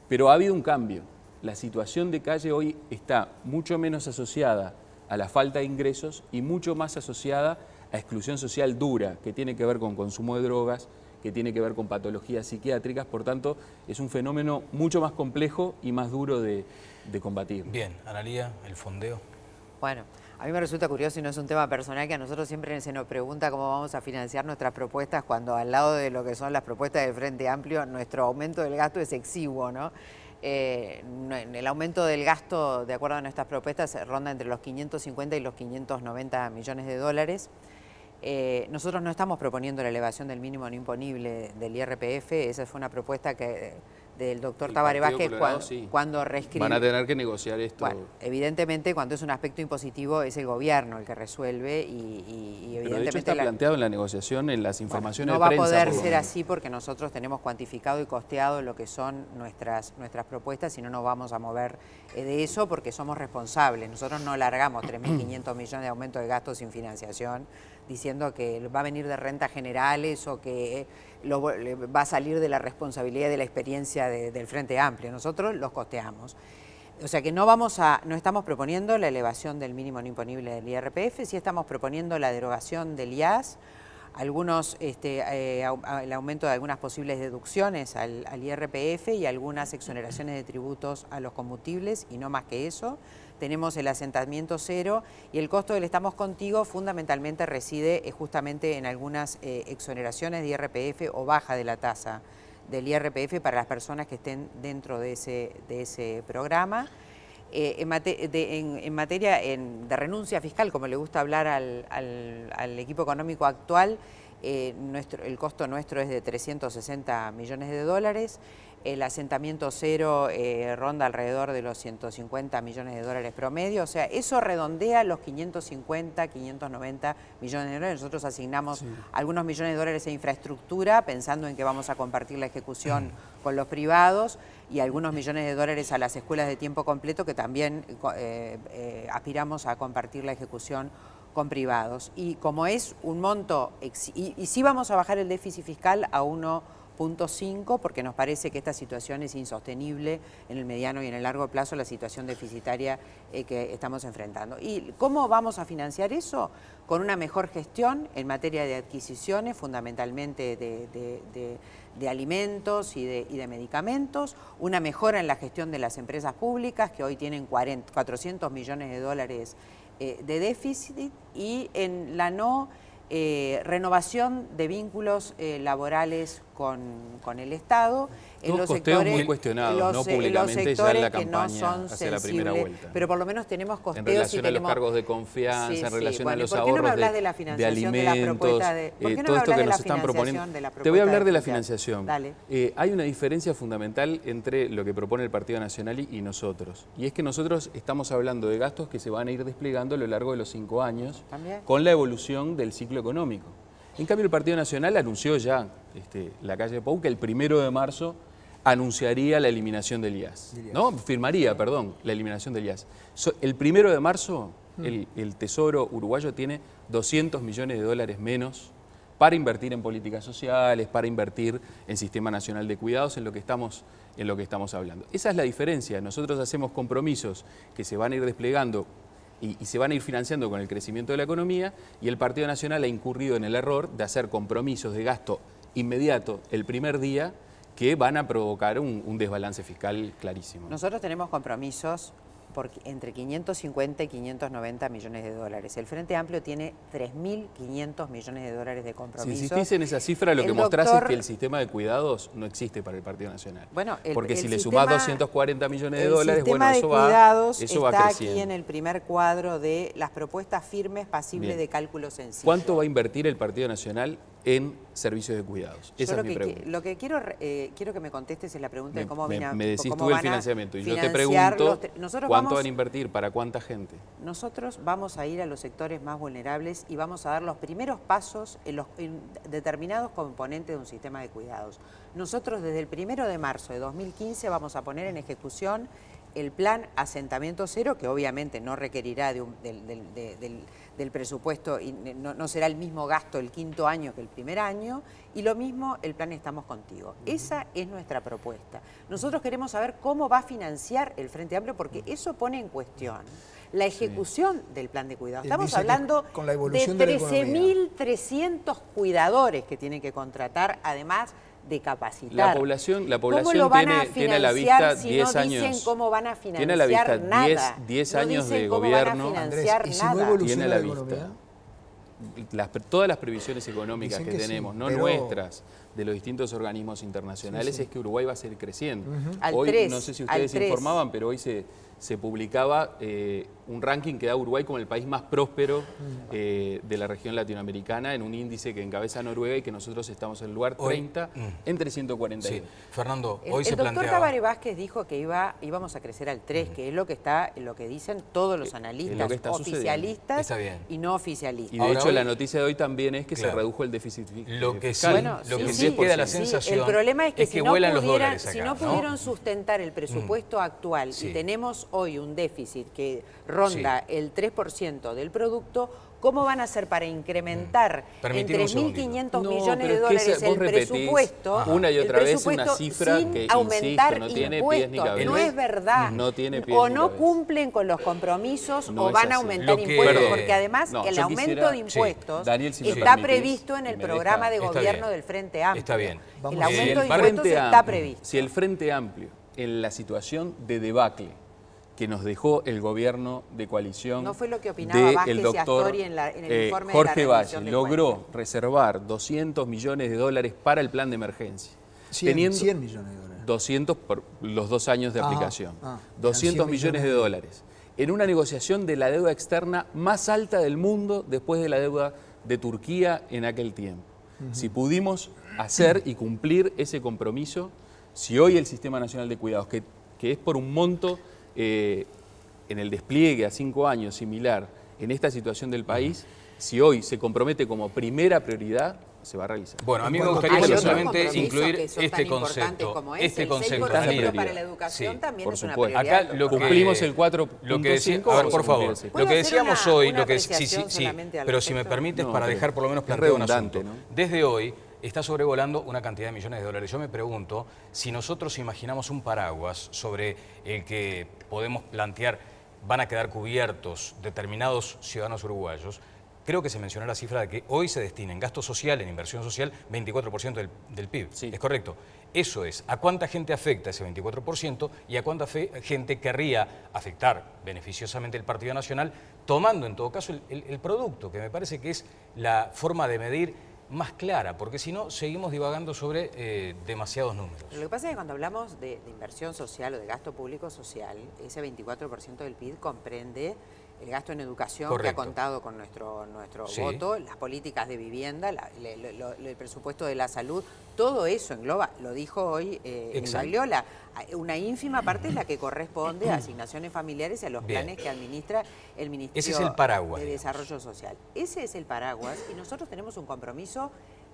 Pero ha habido un cambio. la situación de calle hoy está mucho menos asociada a la falta de ingresos y mucho más asociada a exclusión social dura, que tiene que ver con consumo de drogas, que tiene que ver con patologías psiquiátricas. Por tanto, es un fenómeno mucho más complejo y más duro de combatir. Bien, Analía, el fondeo. Bueno, a mí me resulta curioso y no es un tema personal que a nosotros siempre se nos pregunta cómo vamos a financiar nuestras propuestas cuando al lado de lo que son las propuestas del Frente Amplio, nuestro aumento del gasto es exiguo, ¿no? El aumento del gasto, de acuerdo a nuestras propuestas, ronda entre los 550 y los 590 millones de dólares. Nosotros no estamos proponiendo la elevación del mínimo no imponible del IRPF, esa fue una propuesta del doctor Tabaré Vázquez cuando reescribió. Van a tener que negociar esto. Bueno, evidentemente cuando es un aspecto impositivo es el gobierno el que resuelve y evidentemente... Pero de hecho está planteado en la negociación, en las informaciones de prensa. No va a poder ser así porque nosotros tenemos cuantificado y costeado lo que son nuestras propuestas y no nos vamos a mover de eso porque somos responsables. Nosotros no largamos 3.500 millones de aumento de gastos sin financiación diciendo que va a venir de rentas generales o que va a salir de la responsabilidad de la experiencia del Frente Amplio. Nosotros los costeamos. O sea que no estamos proponiendo la elevación del mínimo no imponible del IRPF, sí estamos proponiendo la derogación del IAS, el aumento de algunas posibles deducciones al IRPF y algunas exoneraciones de tributos a los combustibles y no más que eso. Tenemos el asentamiento cero y el costo del Estamos Contigo fundamentalmente reside justamente en algunas exoneraciones de IRPF o baja de la tasa del IRPF para las personas que estén dentro de ese programa. En materia de renuncia fiscal, como le gusta hablar al equipo económico actual, el costo nuestro es de 360 millones de dólares. El asentamiento cero ronda alrededor de los 150 millones de dólares promedio. O sea, eso redondea los 550, 590 millones de dólares. Nosotros asignamos algunos millones de dólares a infraestructura, pensando en que vamos a compartir la ejecución con los privados, y algunos millones de dólares a las escuelas de tiempo completo, que también aspiramos a compartir la ejecución con privados. Y como es un monto, y sí vamos a bajar el déficit fiscal a 1.5, porque nos parece que esta situación es insostenible en el mediano y en el largo plazo, la situación deficitaria que estamos enfrentando. ¿Y cómo vamos a financiar eso? Con una mejor gestión en materia de adquisiciones, fundamentalmente de alimentos y de medicamentos, una mejora en la gestión de las empresas públicas, que hoy tienen 400 millones de dólares de déficit, y en la renovación de vínculos laborales con el Estado. En los sectores muy cuestionados, no públicamente, ya en la campaña hacia la primera vuelta. Pero por lo menos tenemos costeos. En relación a los cargos de confianza, en relación a los ahorros de alimentos, todo esto que nos están proponiendo. Te voy a hablar de la financiación. Hay una diferencia fundamental entre lo que propone el Partido Nacional y nosotros. Y es que nosotros estamos hablando de gastos que se van a ir desplegando a lo largo de los 5 años con la evolución del ciclo económico. En cambio, el Partido Nacional anunció ya, la calle Pou, que el 1 de marzo anunciaría la eliminación del IAS. ¿No? Firmaría, perdón, la eliminación del IAS. El 1 de marzo, el Tesoro uruguayo tiene 200 millones de dólares menos para invertir en políticas sociales, para invertir en Sistema Nacional de Cuidados, en lo que estamos hablando. Esa es la diferencia. Nosotros hacemos compromisos que se van a ir desplegando y se van a ir financiando con el crecimiento de la economía, y el Partido Nacional ha incurrido en el error de hacer compromisos de gasto inmediato el primer día que van a provocar un desbalance fiscal clarísimo. Nosotros tenemos compromisos entre 550 y 590 millones de dólares. El Frente Amplio tiene 3.500 millones de dólares de compromisos. Si insistís en esa cifra, lo que mostrás es que el sistema de cuidados no existe para el Partido Nacional. Bueno, porque si le sumás 240 millones de dólares, bueno, eso va creciendo. Está aquí en el primer cuadro de las propuestas firmes pasibles de cálculo sencillo. ¿Cuánto va a invertir el Partido Nacional en servicios de cuidados? Esa es mi pregunta. Lo que quiero que me contestes es la pregunta de cómo me decís tú el financiamiento, y yo te pregunto cuánto van a invertir, para cuánta gente. Nosotros vamos a ir a los sectores más vulnerables y vamos a dar los primeros pasos en determinados componentes de un sistema de cuidados. Nosotros desde el 1 de marzo de 2015 vamos a poner en ejecución el plan Asentamiento Cero, que obviamente no requerirá del presupuesto y no será el mismo gasto el 5.º año que el primer año. año y lo mismo el plan Estamos Contigo. Esa es nuestra propuesta. Nosotros queremos saber cómo va a financiar el Frente Amplio porque eso pone en cuestión la ejecución del plan de cuidado. Estamos hablando con la de evolución de la economía. 13.300 cuidadores que tienen que contratar, además de capacitar. La población ¿Cómo lo van a tiene a la vista si 10 no años. Dicen cómo van a financiar tiene a la vista nada. 10 no años dicen de cómo gobierno. Van a financiar Andrés, ¿y si nada. no evoluciona Tiene a la la vista. economía? Todas las previsiones económicas Dicen que que tenemos, sí, no pero- nuestras, de los distintos organismos internacionales, Sí. es que Uruguay va a seguir creciendo. Al Hoy, 3, no sé si al ustedes 3. informaban, pero hoy se publicaba un ranking que da Uruguay como el país más próspero de la región latinoamericana en un índice que encabeza Noruega y que nosotros estamos en el lugar 30 entre 142. Sí. Fernando, El hoy se doctor planteaba... Tabaré Vázquez dijo que íbamos a crecer al 3, que es lo que dicen todos los analistas, lo que está oficialistas Está bien. y no oficialistas. Y de hecho la noticia de hoy también es que se redujo el déficit Lo que sí, fiscal. lo que sí queda la sensación el problema es que, si no vuelan los pudieran, dólares acá, si no pudieron sustentar el presupuesto actual Sí. y tenemos hoy un déficit que ronda el 3% del producto, ¿cómo van a hacer para incrementar en Permitime un 3.500 No, millones pero de es que dólares vos el repetís presupuesto? una y otra el vez una presupuesto cifra sin que, aumentar insisto, no tiene pies ni impuestos? cabeza. No es verdad. No tiene pies o ni no cabeza. cumplen con los compromisos No o es van así. a aumentar Lo que- impuestos, Perdón. porque además No, el yo aumento quisiera- de impuestos Sí. Daniel, si me está permitís, previsto en el me programa de Está gobierno bien. del Frente Amplio. Está bien. El aumento de el impuestos Frente está Amplio, previsto. Si el Frente Amplio, en la situación de debacle que nos dejó el gobierno de coalición No fue lo que opinaba Vázquez y doctor Astori en el informe de Jorge la rendición Valle, de logró cuentas. reservar 200 millones de dólares para el plan de emergencia. 100 millones de dólares. 200 por los 2 años de Ajá, aplicación. eran 200 100 millones de dólares. En una negociación de la deuda externa más alta del mundo después de la deuda de Turquía en aquel tiempo. Si pudimos hacer y cumplir ese compromiso, si hoy el Sistema Nacional de Cuidados, que es por un monto en el despliegue a 5 años similar en esta situación del país, si hoy se compromete como primera prioridad, se va a realizar. Bueno, a mí me gustaría Hay otros solamente compromisos incluir que son este tan importantes concepto. como Este el concepto. 6% Daniel. para la educación también por es una supuesto. prioridad. Acá lo que Cumplimos el 4.5. Lo que decía, a ver, por favor, lo que decíamos hoy, lo que sí, pero si me permites para dejar por lo menos planteado un asunto. redundante, ¿no? Desde hoy está sobrevolando una cantidad de millones de dólares. Yo me pregunto si nosotros imaginamos un paraguas sobre el que podemos plantear van a quedar cubiertos determinados ciudadanos uruguayos. Creo que se mencionó la cifra de que hoy se destina en gasto social, en inversión social, 24% del PIB. Sí. ¿Es correcto? Eso es, ¿a cuánta gente afecta ese 24% y a cuánta gente querría afectar beneficiosamente el Partido Nacional, tomando en todo caso el producto, que me parece que es la forma de medir más clara, porque si no seguimos divagando sobre demasiados números. Lo que pasa es que cuando hablamos de inversión social o de gasto público social, ese 24% del PIB comprende el gasto en educación. Correcto. Que ha contado con nuestro voto, las políticas de vivienda, el presupuesto de la salud, todo eso engloba, lo dijo hoy Bagliola, una ínfima parte es la que corresponde a asignaciones familiares y a los planes que administra el Ministerio Ese es el paraguas, de Desarrollo Social. Ese es el paraguas y nosotros tenemos un compromiso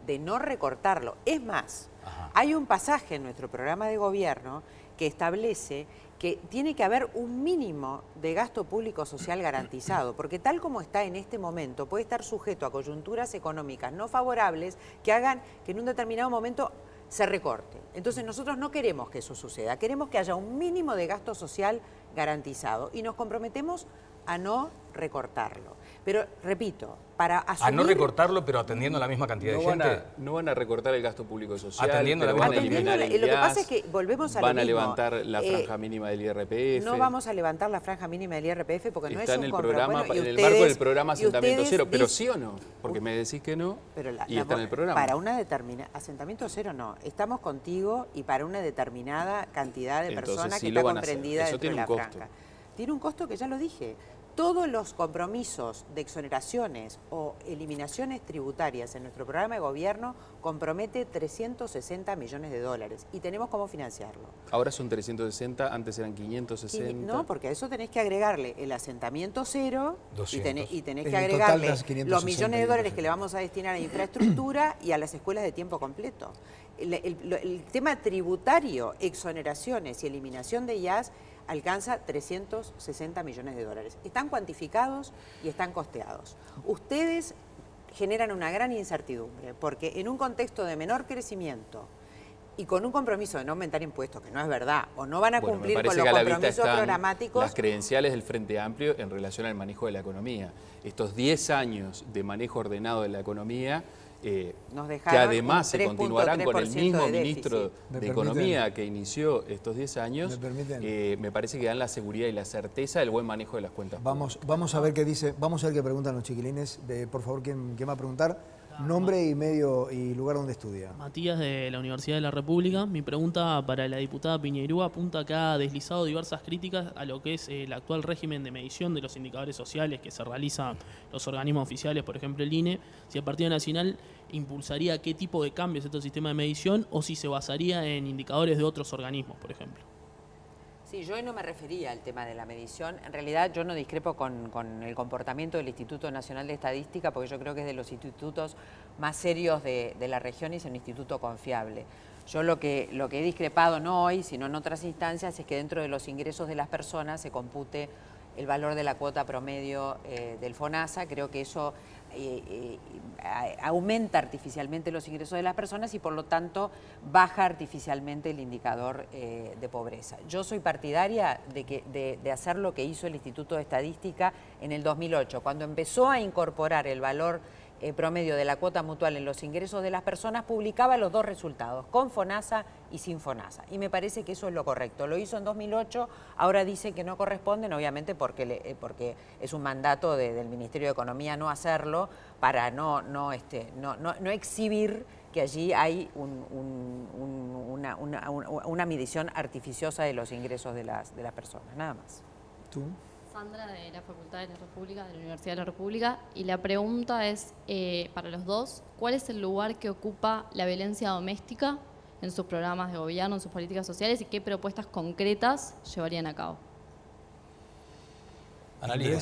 de no recortarlo. Es más, hay un pasaje en nuestro programa de gobierno que establece que tiene que haber un mínimo de gasto público social garantizado, porque tal como está en este momento puede estar sujeto a coyunturas económicas no favorables que hagan que en un determinado momento se recorte. Entonces nosotros no queremos que eso suceda, queremos que haya un mínimo de gasto social garantizado y nos comprometemos a no recortarlo. Pero, repito, para asumir... A no recortarlo, pero atendiendo a la misma cantidad de gente. No van a recortar el gasto público social, atendiendo a la van misma a eliminar el Lo que IAS, pasa es que volvemos a lo mismo. van a levantar la franja mínima del IRPF. No vamos a levantar la franja mínima del IRPF porque no es Está un en el compromiso. programa, Bueno, en el marco del programa Asentamiento Cero, pero sí o no, porque me decís que no, pero y está en el programa. Para una determinada... Asentamiento Cero no, estamos contigo y para una determinada cantidad de personas que está comprendida dentro de la franja. Tiene un costo que ya lo dije. Todos los compromisos de exoneraciones o eliminaciones tributarias en nuestro programa de gobierno compromete 360 millones de dólares y tenemos cómo financiarlo. Ahora son 360, antes eran 560. No, porque a eso tenés que agregarle el asentamiento cero 200. y tenés que agregarle los millones de dólares que le vamos a destinar a infraestructura y a las escuelas de tiempo completo. El tema tributario, exoneraciones y eliminación de IAS alcanza 360 millones de dólares. Están cuantificados y están costeados. Ustedes generan una gran incertidumbre, porque en un contexto de menor crecimiento y con un compromiso de no aumentar impuestos, que no es verdad, o no van a cumplir con los compromisos programáticos. Las credenciales del Frente Amplio en relación al manejo de la economía. Estos 10 años de manejo ordenado de la economía, que además se continuarán con el mismo ministro de Economía que inició estos 10 años, me parece que dan la seguridad y la certeza del buen manejo de las cuentas. Vamos a ver qué dice, vamos a ver qué preguntan los chiquilines. Por favor, ¿quién va a preguntar? Nombre y medio y lugar donde estudia. Matías, de la Universidad de la República. Mi pregunta para la diputada Piñeirú apunta que ha deslizado diversas críticas a lo que es el actual régimen de medición de los indicadores sociales que se realizan los organismos oficiales, por ejemplo el INE. Si el Partido Nacional impulsaría qué tipo de cambios este sistema de medición o si se basaría en indicadores de otros organismos, por ejemplo. Sí, yo no me refería al tema de la medición. En realidad yo no discrepo con el comportamiento del Instituto Nacional de Estadística, porque yo creo que es de los institutos más serios de la región y es un instituto confiable. Yo lo que he discrepado, no hoy, sino en otras instancias, es que dentro de los ingresos de las personas se compute el valor de la cuota promedio del FONASA. Creo que eso aumenta artificialmente los ingresos de las personas y por lo tanto baja artificialmente el indicador de pobreza. Yo soy partidaria de hacer lo que hizo el Instituto de Estadística en el 2008, cuando empezó a incorporar el valor promedio de la cuota mutual en los ingresos de las personas, publicaba los dos resultados, con FONASA y sin FONASA. Y me parece que eso es lo correcto. Lo hizo en 2008, ahora dice que no corresponden, obviamente porque es un mandato del Ministerio de Economía no hacerlo, para no exhibir que allí hay una medición artificiosa de los ingresos de las personas, nada más. ¿Tú? Sandra, de la Facultad de la República, de la Universidad de la República, y la pregunta es, para los dos, ¿cuál es el lugar que ocupa la violencia doméstica en sus programas de gobierno, en sus políticas sociales, y qué propuestas concretas llevarían a cabo? Analía.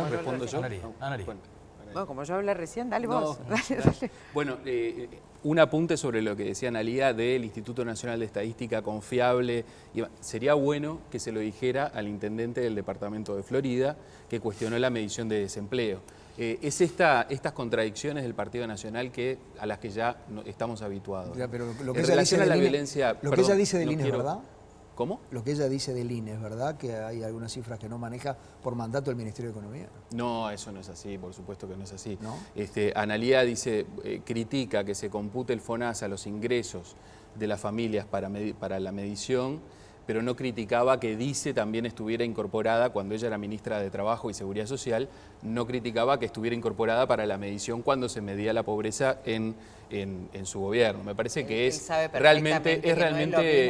¿Respondo yo? Analía. Bueno, como yo hablé recién, dale vos. Dale. Bueno, un apunte sobre lo que decía Analía del Instituto Nacional de Estadística confiable. Sería bueno que se lo dijera al intendente del departamento de Florida, que cuestionó la medición de desempleo. Es estas contradicciones del Partido Nacional a las que ya estamos habituados. Ya, pero lo que ella dice del INE es verdad. ¿Cómo? Lo que ella dice del INE, ¿es verdad que hay algunas cifras que no maneja por mandato del Ministerio de Economía? No, eso no es así, por supuesto que no es así. ¿No? Analía dice, critica que se compute el FONASA, los ingresos de las familias para la medición, pero no criticaba que DICE también estuviera incorporada cuando ella era ministra de Trabajo y Seguridad Social, no criticaba que estuviera incorporada para la medición cuando se medía la pobreza en su gobierno. Me parece que es realmente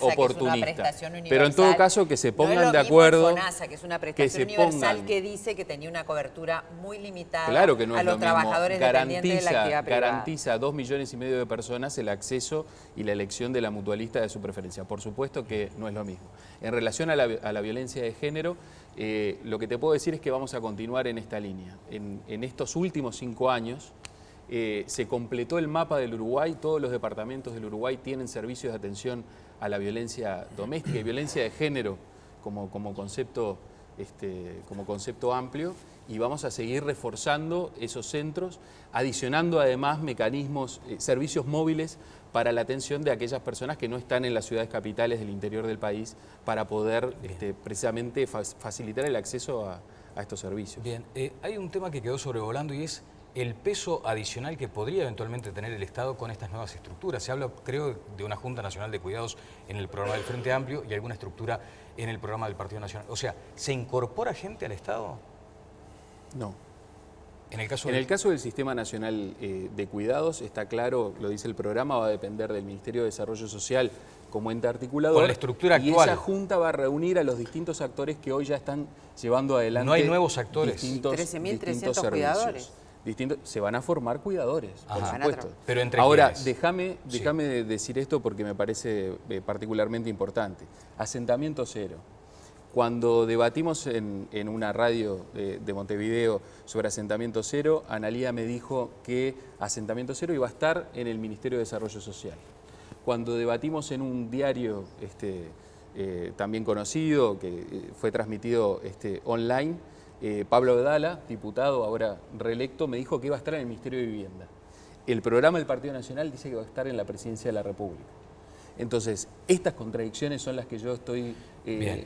oportunista. Pero en todo caso que se pongan de acuerdo. El FONASA, que es una prestación universal que dice que tenía una cobertura muy limitada claro que no a los trabajadores dependientes de la actividad privada. Garantiza a 2,5 millones de personas el acceso y la elección de la mutualista de su preferencia. Por supuesto que no es lo mismo. En relación a la violencia de género, lo que te puedo decir es que vamos a continuar en esta línea. En estos últimos 5 años se completó el mapa del Uruguay, todos los departamentos del Uruguay tienen servicios de atención a la violencia doméstica y violencia de género como concepto amplio, y vamos a seguir reforzando esos centros, adicionando además mecanismos, servicios móviles para la atención de aquellas personas que no están en las ciudades capitales del interior del país, para poder precisamente facilitar el acceso a estos servicios. Bien, hay un tema que quedó sobrevolando y es el peso adicional que podría eventualmente tener el Estado con estas nuevas estructuras. Se habla, creo, de una Junta Nacional de Cuidados en el programa del Frente Amplio y alguna estructura en el programa del Partido Nacional. O sea, ¿se incorpora gente al Estado? No. En el caso del Sistema Nacional de Cuidados, está claro, lo dice el programa, va a depender del Ministerio de Desarrollo Social como ente articulador. Con la estructura actual. Y esa junta va a reunir a los distintos actores que hoy ya están llevando adelante. No hay nuevos actores. 13.300 cuidadores. Se van a formar cuidadores, por supuesto. Pero entre ahora, déjame decir esto porque me parece particularmente importante. Asentamiento cero. Cuando debatimos en una radio de Montevideo sobre asentamiento cero, Analía me dijo que asentamiento cero iba a estar en el Ministerio de Desarrollo Social. Cuando debatimos en un diario también conocido, que fue transmitido online, Pablo Abdala, diputado ahora reelecto, me dijo que iba a estar en el Ministerio de Vivienda. El programa del Partido Nacional dice que va a estar en la Presidencia de la República. Entonces, estas contradicciones son las que yo estoy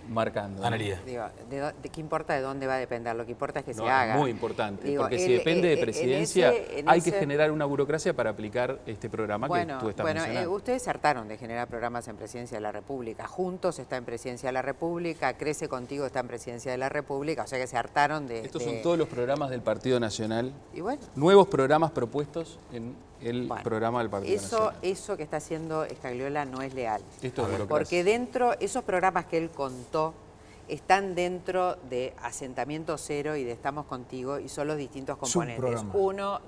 marcando. Analía. Digo, ¿de qué importa de dónde va a depender? Lo que importa es que se haga. Muy importante, porque si depende de presidencia, hay que generar una burocracia para aplicar este programa que tú estás mencionando. Ustedes se hartaron de generar programas en Presidencia de la República. Juntos está en Presidencia de la República, Crece Contigo está en Presidencia de la República, o sea que se hartaron de... Estos son todos los programas del Partido Nacional. Y bueno, nuevos programas propuestos en el programa del Partido Nacional. Eso que está haciendo Scagliola no es leal. Esto es burocracia. Porque dentro, esos programas que él contó, están dentro de Asentamiento Cero y de Estamos Contigo y son los distintos componentes. Uno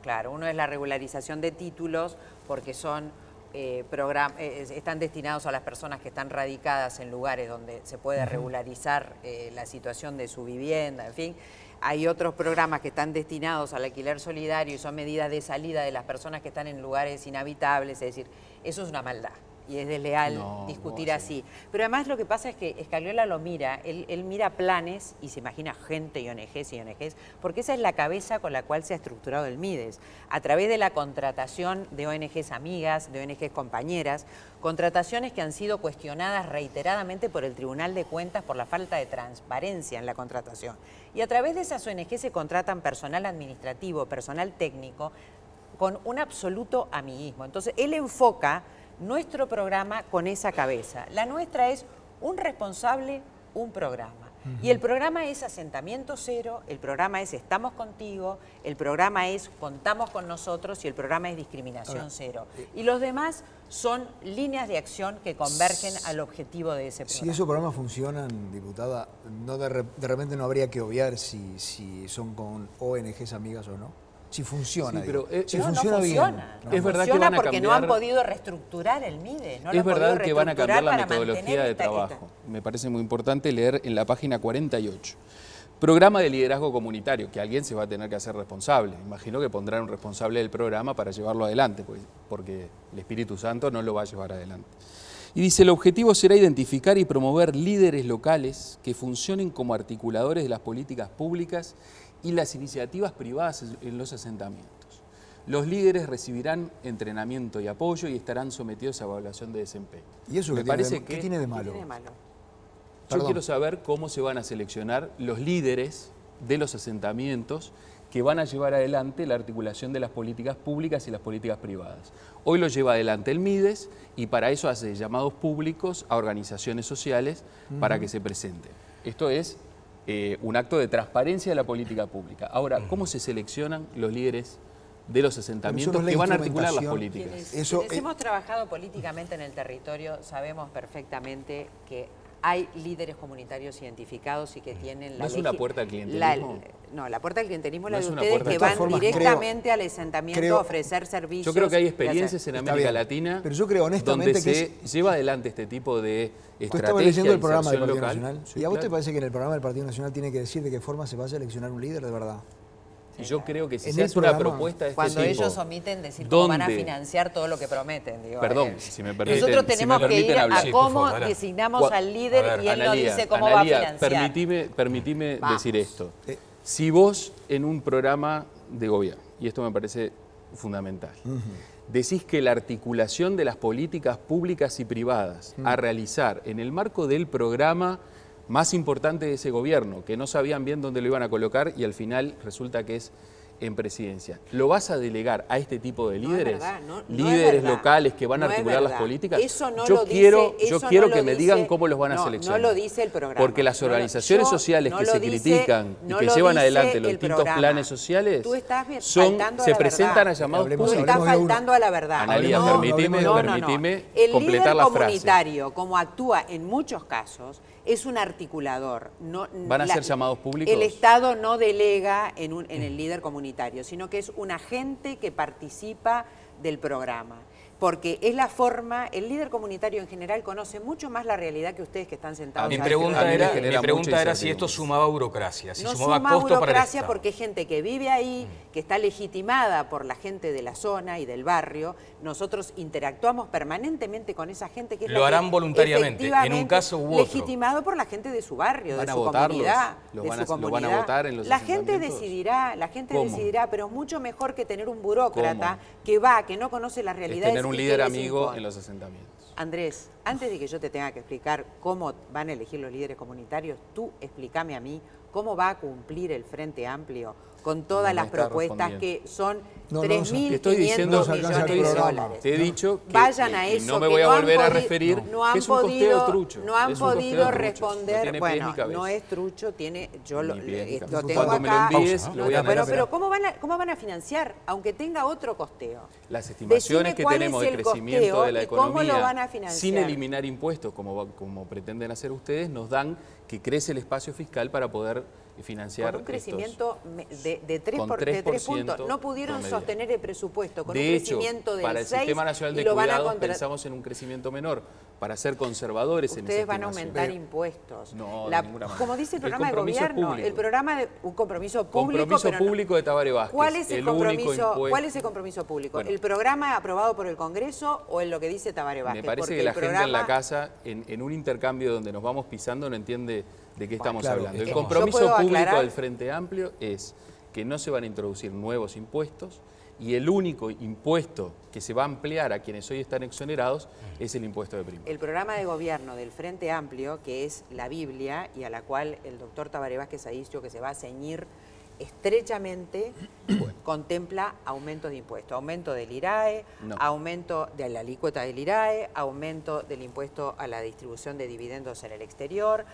es la regularización de títulos porque son están destinados a las personas que están radicadas en lugares donde se puede regularizar la situación de su vivienda, en fin. Hay otros programas que están destinados al alquiler solidario y son medidas de salida de las personas que están en lugares inhabitables, es decir, eso es una maldad. Y es desleal discutir así. Pero además lo que pasa es que Scagliola lo mira, él mira planes y se imagina gente y ONGs, porque esa es la cabeza con la cual se ha estructurado el MIDES. A través de la contratación de ONGs amigas, de ONGs compañeras, contrataciones que han sido cuestionadas reiteradamente por el Tribunal de Cuentas por la falta de transparencia en la contratación. Y a través de esas ONGs se contratan personal administrativo, personal técnico, con un absoluto amiguismo. Entonces, él enfoca nuestro programa con esa cabeza. La nuestra es un responsable, un programa. Y el programa es Asentamiento Cero, el programa es Estamos Contigo, el programa es Contamos con Nosotros y el programa es Discriminación Cero. Y los demás son líneas de acción que convergen al objetivo de ese programa. Si esos programas funcionan, diputada, no de repente no habría que obviar si son con ONGs amigas o no. Si funciona, sí, pero si no funciona bien. No es verdad que van a porque cambiar, no han podido reestructurar el MIDES. Es verdad que van a cambiar la metodología de trabajo. Me parece muy importante leer en la página 48. Programa de liderazgo comunitario, que alguien se va a tener que hacer responsable. Imagino que pondrán un responsable del programa para llevarlo adelante, porque el Espíritu Santo no lo va a llevar adelante. Y dice, el objetivo será identificar y promover líderes locales que funcionen como articuladores de las políticas públicas y las iniciativas privadas en los asentamientos. Los líderes recibirán entrenamiento y apoyo y estarán sometidos a evaluación de desempeño. ¿Y eso qué tiene de malo? Yo quiero saber cómo se van a seleccionar los líderes de los asentamientos que van a llevar adelante la articulación de las políticas públicas y las políticas privadas. Hoy lo lleva adelante el MIDES y para eso hace llamados públicos a organizaciones sociales para que se presenten. Esto es un acto de transparencia de la política pública. Ahora, ¿cómo se seleccionan los líderes de los asentamientos que van a articular las políticas? Quienes hemos trabajado políticamente en el territorio sabemos perfectamente que hay líderes comunitarios identificados y que tienen la... ¿No es una puerta al clientelismo? No, la puerta al clientelismo es la de ustedes que van directamente al asentamiento a ofrecer servicios. Yo creo que hay experiencias en América Latina pero yo creo honestamente donde se lleva adelante este tipo de estrategia. Tú estabas leyendo el programa del Partido local. Nacional. Sí, ¿Y a vos te parece que en el programa del Partido Nacional tiene que decir de qué forma se va a seleccionar un líder de verdad? Yo creo que si se hace una propuesta de este cuando tipo, ellos omiten decir cómo van a financiar todo lo que prometen. Digo, perdón, si me permiten. Nosotros tenemos que ir a cómo designamos al líder y él nos dice cómo va a financiar. Permitime decir esto. Si vos en un programa de gobierno, y esto me parece fundamental, decís que la articulación de las políticas públicas y privadas a realizar en el marco del programa más importante de ese gobierno, que no sabían bien dónde lo iban a colocar y al final resulta que es en presidencia. ¿Lo vas a delegar a este tipo de líderes? Líderes locales que van a articular las políticas. Yo quiero que me digan cómo los van a seleccionar. No lo dice el programa. Porque las organizaciones sociales que se critican y que llevan adelante los distintos planes sociales se presentan a llamados públicos. Tú estás faltando a la verdad. Analía, permitime completar la frase. El líder comunitario, como actúa en muchos casos, es un articulador. ¿Van a ser llamados públicos? El Estado no delega en el líder comunitario, sino que es un agente que participa del programa. porque es la forma, el líder comunitario en general conoce mucho más la realidad que ustedes que están sentados. Mi pregunta era si esto sumaba burocracia, si sumaba costo para el Estado. Porque es gente que vive ahí, que está legitimada por la gente de la zona y del barrio. Nosotros interactuamos permanentemente con esa gente que es lo harán voluntariamente, en un caso u otro. Legitimado por la gente de su barrio, de su comunidad. ¿Lo van a votar en los La gente decidirá, pero mucho mejor que tener un burócrata que no conoce las realidades. Un líder amigo en los asentamientos. Andrés, antes de que yo te tenga que explicar cómo van a elegir los líderes comunitarios, tú explícame a mí cómo va a cumplir el Frente Amplio con todas las propuestas que son 3.500 millones de dólares. Te he dicho que vayan a eso, no me voy a volver a referir, no han que es un costeo trucho. No han podido responder, bueno, no es trucho, yo lo tengo acá. Pero ¿cómo van a financiar, aunque tenga otro costeo? Las estimaciones que tenemos de crecimiento de la economía, ¿cómo lo van a financiar? Sin eliminar impuestos, como pretenden hacer ustedes, nos dan que crece el espacio fiscal para poder financiar con un crecimiento de 3 puntos. No pudieron sostener el presupuesto con un crecimiento del 6%. Para el Sistema Nacional de Cuidados pensamos en un crecimiento menor. Para ser conservadores en esa Ustedes van a aumentar impuestos. No, de ninguna manera. Como dice el programa de gobierno, el programa de un compromiso público. Compromiso público de Tabaré Vázquez. ¿Cuál es el compromiso público? Bueno, ¿el programa aprobado por el Congreso o en lo que dice Tabaré Vázquez? Me parece que la gente en la casa, en un intercambio donde nos vamos pisando, no entiende de qué estamos hablando. El compromiso público del Frente Amplio es que no se van a introducir nuevos impuestos y el único impuesto que se va a ampliar a quienes hoy están exonerados es el impuesto de prima. El programa de gobierno del Frente Amplio, que es la Biblia y a la cual el doctor Tabaré Vázquez ha dicho que se va a ceñir estrechamente, contempla aumentos de impuestos, aumento del IRAE, aumento de la alícuota del IRAE, aumento del impuesto a la distribución de dividendos en el exterior,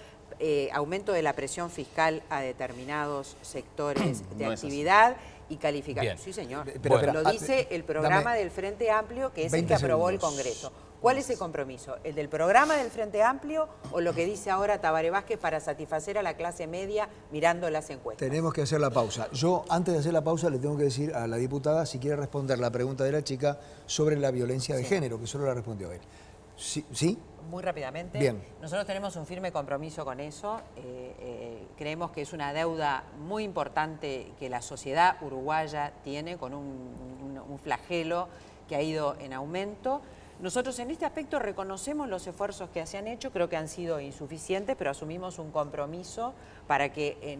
aumento de la presión fiscal a determinados sectores de actividad y calificación. Sí, señor. Pero lo dice el programa del Frente Amplio, que es el que aprobó el Congreso. ¿Cuál es el compromiso? ¿El del programa del Frente Amplio o lo que dice ahora Tabaré Vázquez para satisfacer a la clase media mirando las encuestas? Tenemos que hacer la pausa. Yo, antes de hacer la pausa, le tengo que decir a la diputada si quiere responder la pregunta de la chica sobre la violencia de género, que solo la respondió él. ¿Sí? Muy rápidamente. Bien. Nosotros tenemos un firme compromiso con eso. Creemos que es una deuda muy importante que la sociedad uruguaya tiene con un flagelo que ha ido en aumento. Nosotros en este aspecto reconocemos los esfuerzos que se han hecho, creo que han sido insuficientes, pero asumimos un compromiso para que,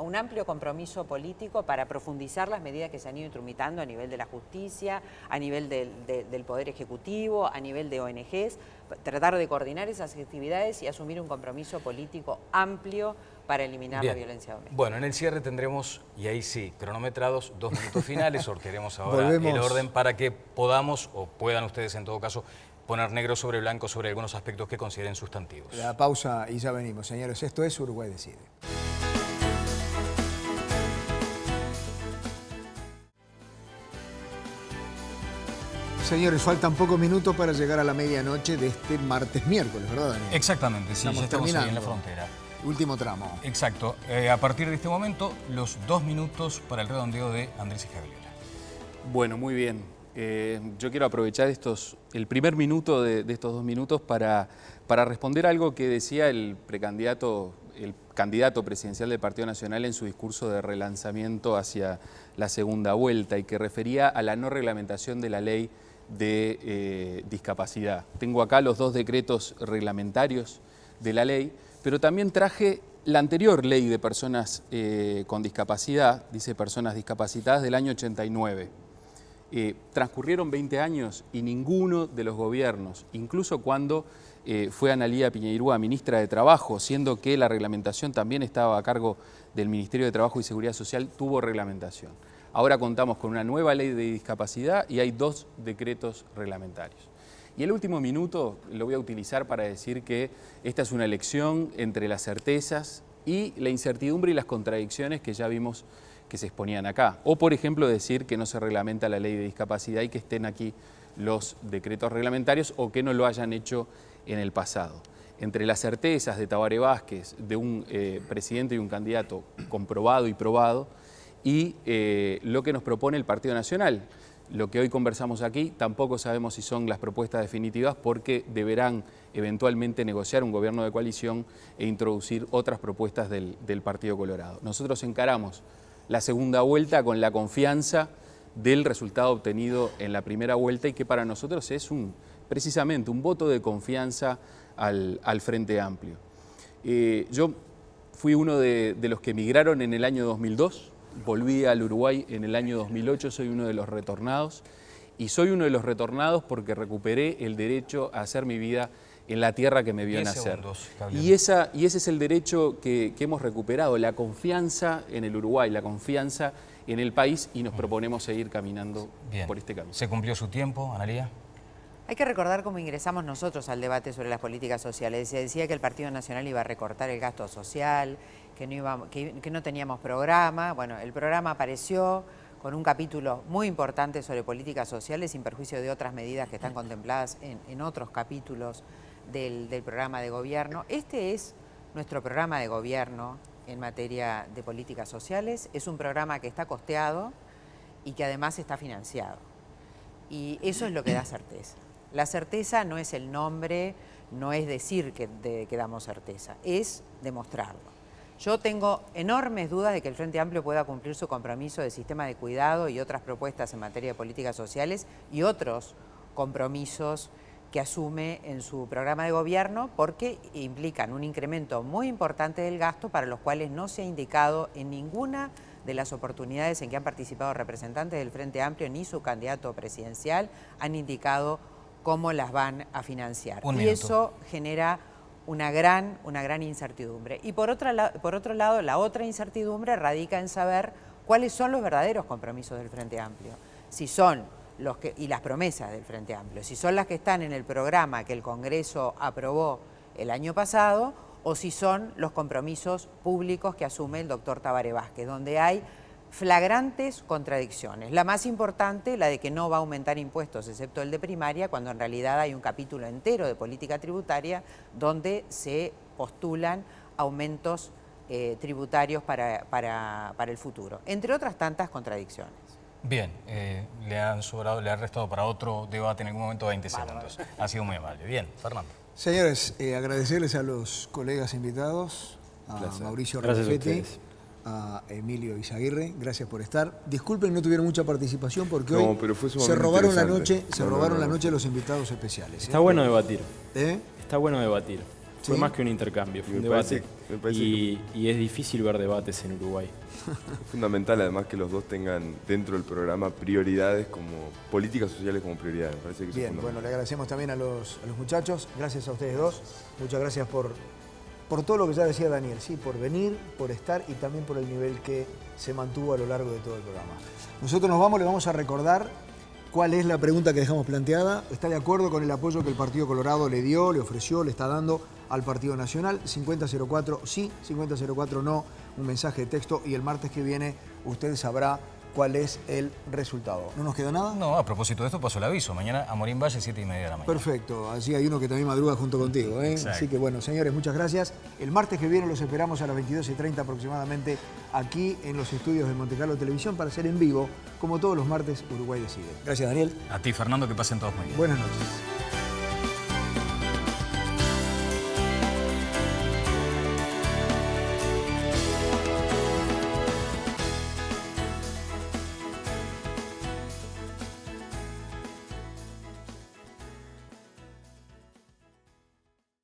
un amplio compromiso político para profundizar las medidas que se han ido intromitando a nivel de la justicia, a nivel del Poder Ejecutivo, a nivel de ONGs, tratar de coordinar esas actividades y asumir un compromiso político amplio para eliminar la violencia doméstica. Bueno, en el cierre tendremos, y ahí sí, cronometrados, 2 minutos finales, sortearemos ahora el orden para que podamos, o puedan ustedes en todo caso, poner negro sobre blanco sobre algunos aspectos que consideren sustantivos. La pausa y ya venimos, señores. Esto es Uruguay Decide. Señores, faltan pocos minutos para llegar a la medianoche de este miércoles, ¿verdad, Daniel? Exactamente, sí, ya estamos ahí en la frontera. Último tramo. Exacto. A partir de este momento, los 2 minutos para el redondeo de Andrés y Javier. Bueno, muy bien. Yo quiero aprovechar el primer minuto de estos 2 minutos para responder algo que decía el candidato presidencial del Partido Nacional en su discurso de relanzamiento hacia la segunda vuelta y que refería a la no reglamentación de la ley de discapacidad. Tengo acá los 2 decretos reglamentarios de la ley, pero también traje la anterior ley de personas con discapacidad, dice personas discapacitadas, del año 89. Transcurrieron 20 años y ninguno de los gobiernos, incluso cuando fue Analía Piñeirúa ministra de Trabajo, siendo que la reglamentación también estaba a cargo del Ministerio de Trabajo y Seguridad Social, tuvo reglamentación. Ahora contamos con una nueva ley de discapacidad y hay 2 decretos reglamentarios. Y el último minuto lo voy a utilizar para decir que esta es una elección entre las certezas y la incertidumbre y las contradicciones que ya vimos que se exponían acá. O, por ejemplo, decir que no se reglamenta la ley de discapacidad y que estén aquí los decretos reglamentarios o que no lo hayan hecho en el pasado. Entre las certezas de Tabaré Vázquez, de un presidente y un candidato comprobado y probado, y lo que nos propone el Partido Nacional. lo que hoy conversamos aquí, tampoco sabemos si son las propuestas definitivas porque deberán eventualmente negociar un gobierno de coalición e introducir otras propuestas del Partido Colorado. Nosotros encaramos la segunda vuelta con la confianza del resultado obtenido en la primera vuelta y que para nosotros es precisamente un voto de confianza al Frente Amplio. Yo fui uno de los que emigraron en el año 2002, volví al Uruguay en el año 2008, soy uno de los retornados y soy uno de los retornados porque recuperé el derecho a hacer mi vida en la tierra que me vio nacer. Y ese es el derecho que hemos recuperado, la confianza en el Uruguay, la confianza en el país y nos proponemos seguir caminando por este camino. ¿Se cumplió su tiempo, Analía? Hay que recordar cómo ingresamos nosotros al debate sobre las políticas sociales. Se decía que el Partido Nacional iba a recortar el gasto social, que no teníamos programa. Bueno, el programa apareció con un capítulo muy importante sobre políticas sociales, sin perjuicio de otras medidas que están contempladas en otros capítulos del programa de gobierno. Este es nuestro programa de gobierno en materia de políticas sociales. Es un programa que está costeado y que además está financiado. Y eso es lo que da certeza. La certeza no es el nombre, no es decir que damos certeza, es demostrarlo. Yo tengo enormes dudas de que el Frente Amplio pueda cumplir su compromiso de sistema de cuidado y otras propuestas en materia de políticas sociales y otros compromisos que asume en su programa de gobierno porque implican un incremento muy importante del gasto para los cuales no se ha indicado en ninguna de las oportunidades en que han participado representantes del Frente Amplio ni su candidato presidencial han indicado cómo las van a financiar. Y eso genera una gran incertidumbre. Y por otro lado, la otra incertidumbre radica en saber cuáles son los verdaderos compromisos del Frente Amplio. Si son y las promesas del Frente Amplio, si son las que están en el programa que el Congreso aprobó el año pasado o si son los compromisos públicos que asume el doctor Tabaré Vázquez, donde hay flagrantes contradicciones. La más importante, la de que no va a aumentar impuestos excepto el de primaria, cuando en realidad hay un capítulo entero de política tributaria donde se postulan aumentos tributarios para el futuro, entre otras tantas contradicciones. Bien, le han restado para otro debate en algún momento 20 segundos. Ha sido muy amable. Bien, Fernando. Señores, agradecerles a los colegas invitados, a Mauricio Rafetti, a Emilio Izaguirre, gracias por estar. Disculpen, no tuvieron mucha participación porque hoy se robaron la noche los invitados especiales. Está bueno debatir. Está bueno debatir. ¿Sí? Fue más que un intercambio, fue un debate. Y es difícil ver debates en Uruguay. Es fundamental además que los dos tengan dentro del programa prioridades como políticas sociales como prioridades. Me parece que bien, bueno, le agradecemos también a los muchachos, gracias a ustedes dos, muchas gracias por todo lo que ya decía Daniel, ¿sí? Por venir, por estar y también por el nivel que se mantuvo a lo largo de todo el programa. Nosotros nos vamos, le vamos a recordar cuál es la pregunta que dejamos planteada. ¿Está de acuerdo con el apoyo que el Partido Colorado le dio, le ofreció, le está dando al Partido Nacional? 5004 sí, 5004 no, un mensaje de texto y el martes que viene usted sabrá cuál es el resultado. ¿No nos queda nada? No, a propósito de esto paso el aviso. Mañana a Morín Valle, 7:30 de la mañana. Perfecto. Así hay uno que también madruga junto contigo. Así que bueno, señores, muchas gracias. El martes que viene los esperamos a las 22:30 aproximadamente aquí en los estudios de Montecarlo Televisión para hacer en vivo, como todos los martes, Uruguay Decide. Gracias, Daniel. A ti, Fernando, que pasen todos muy bien. Buenas noches.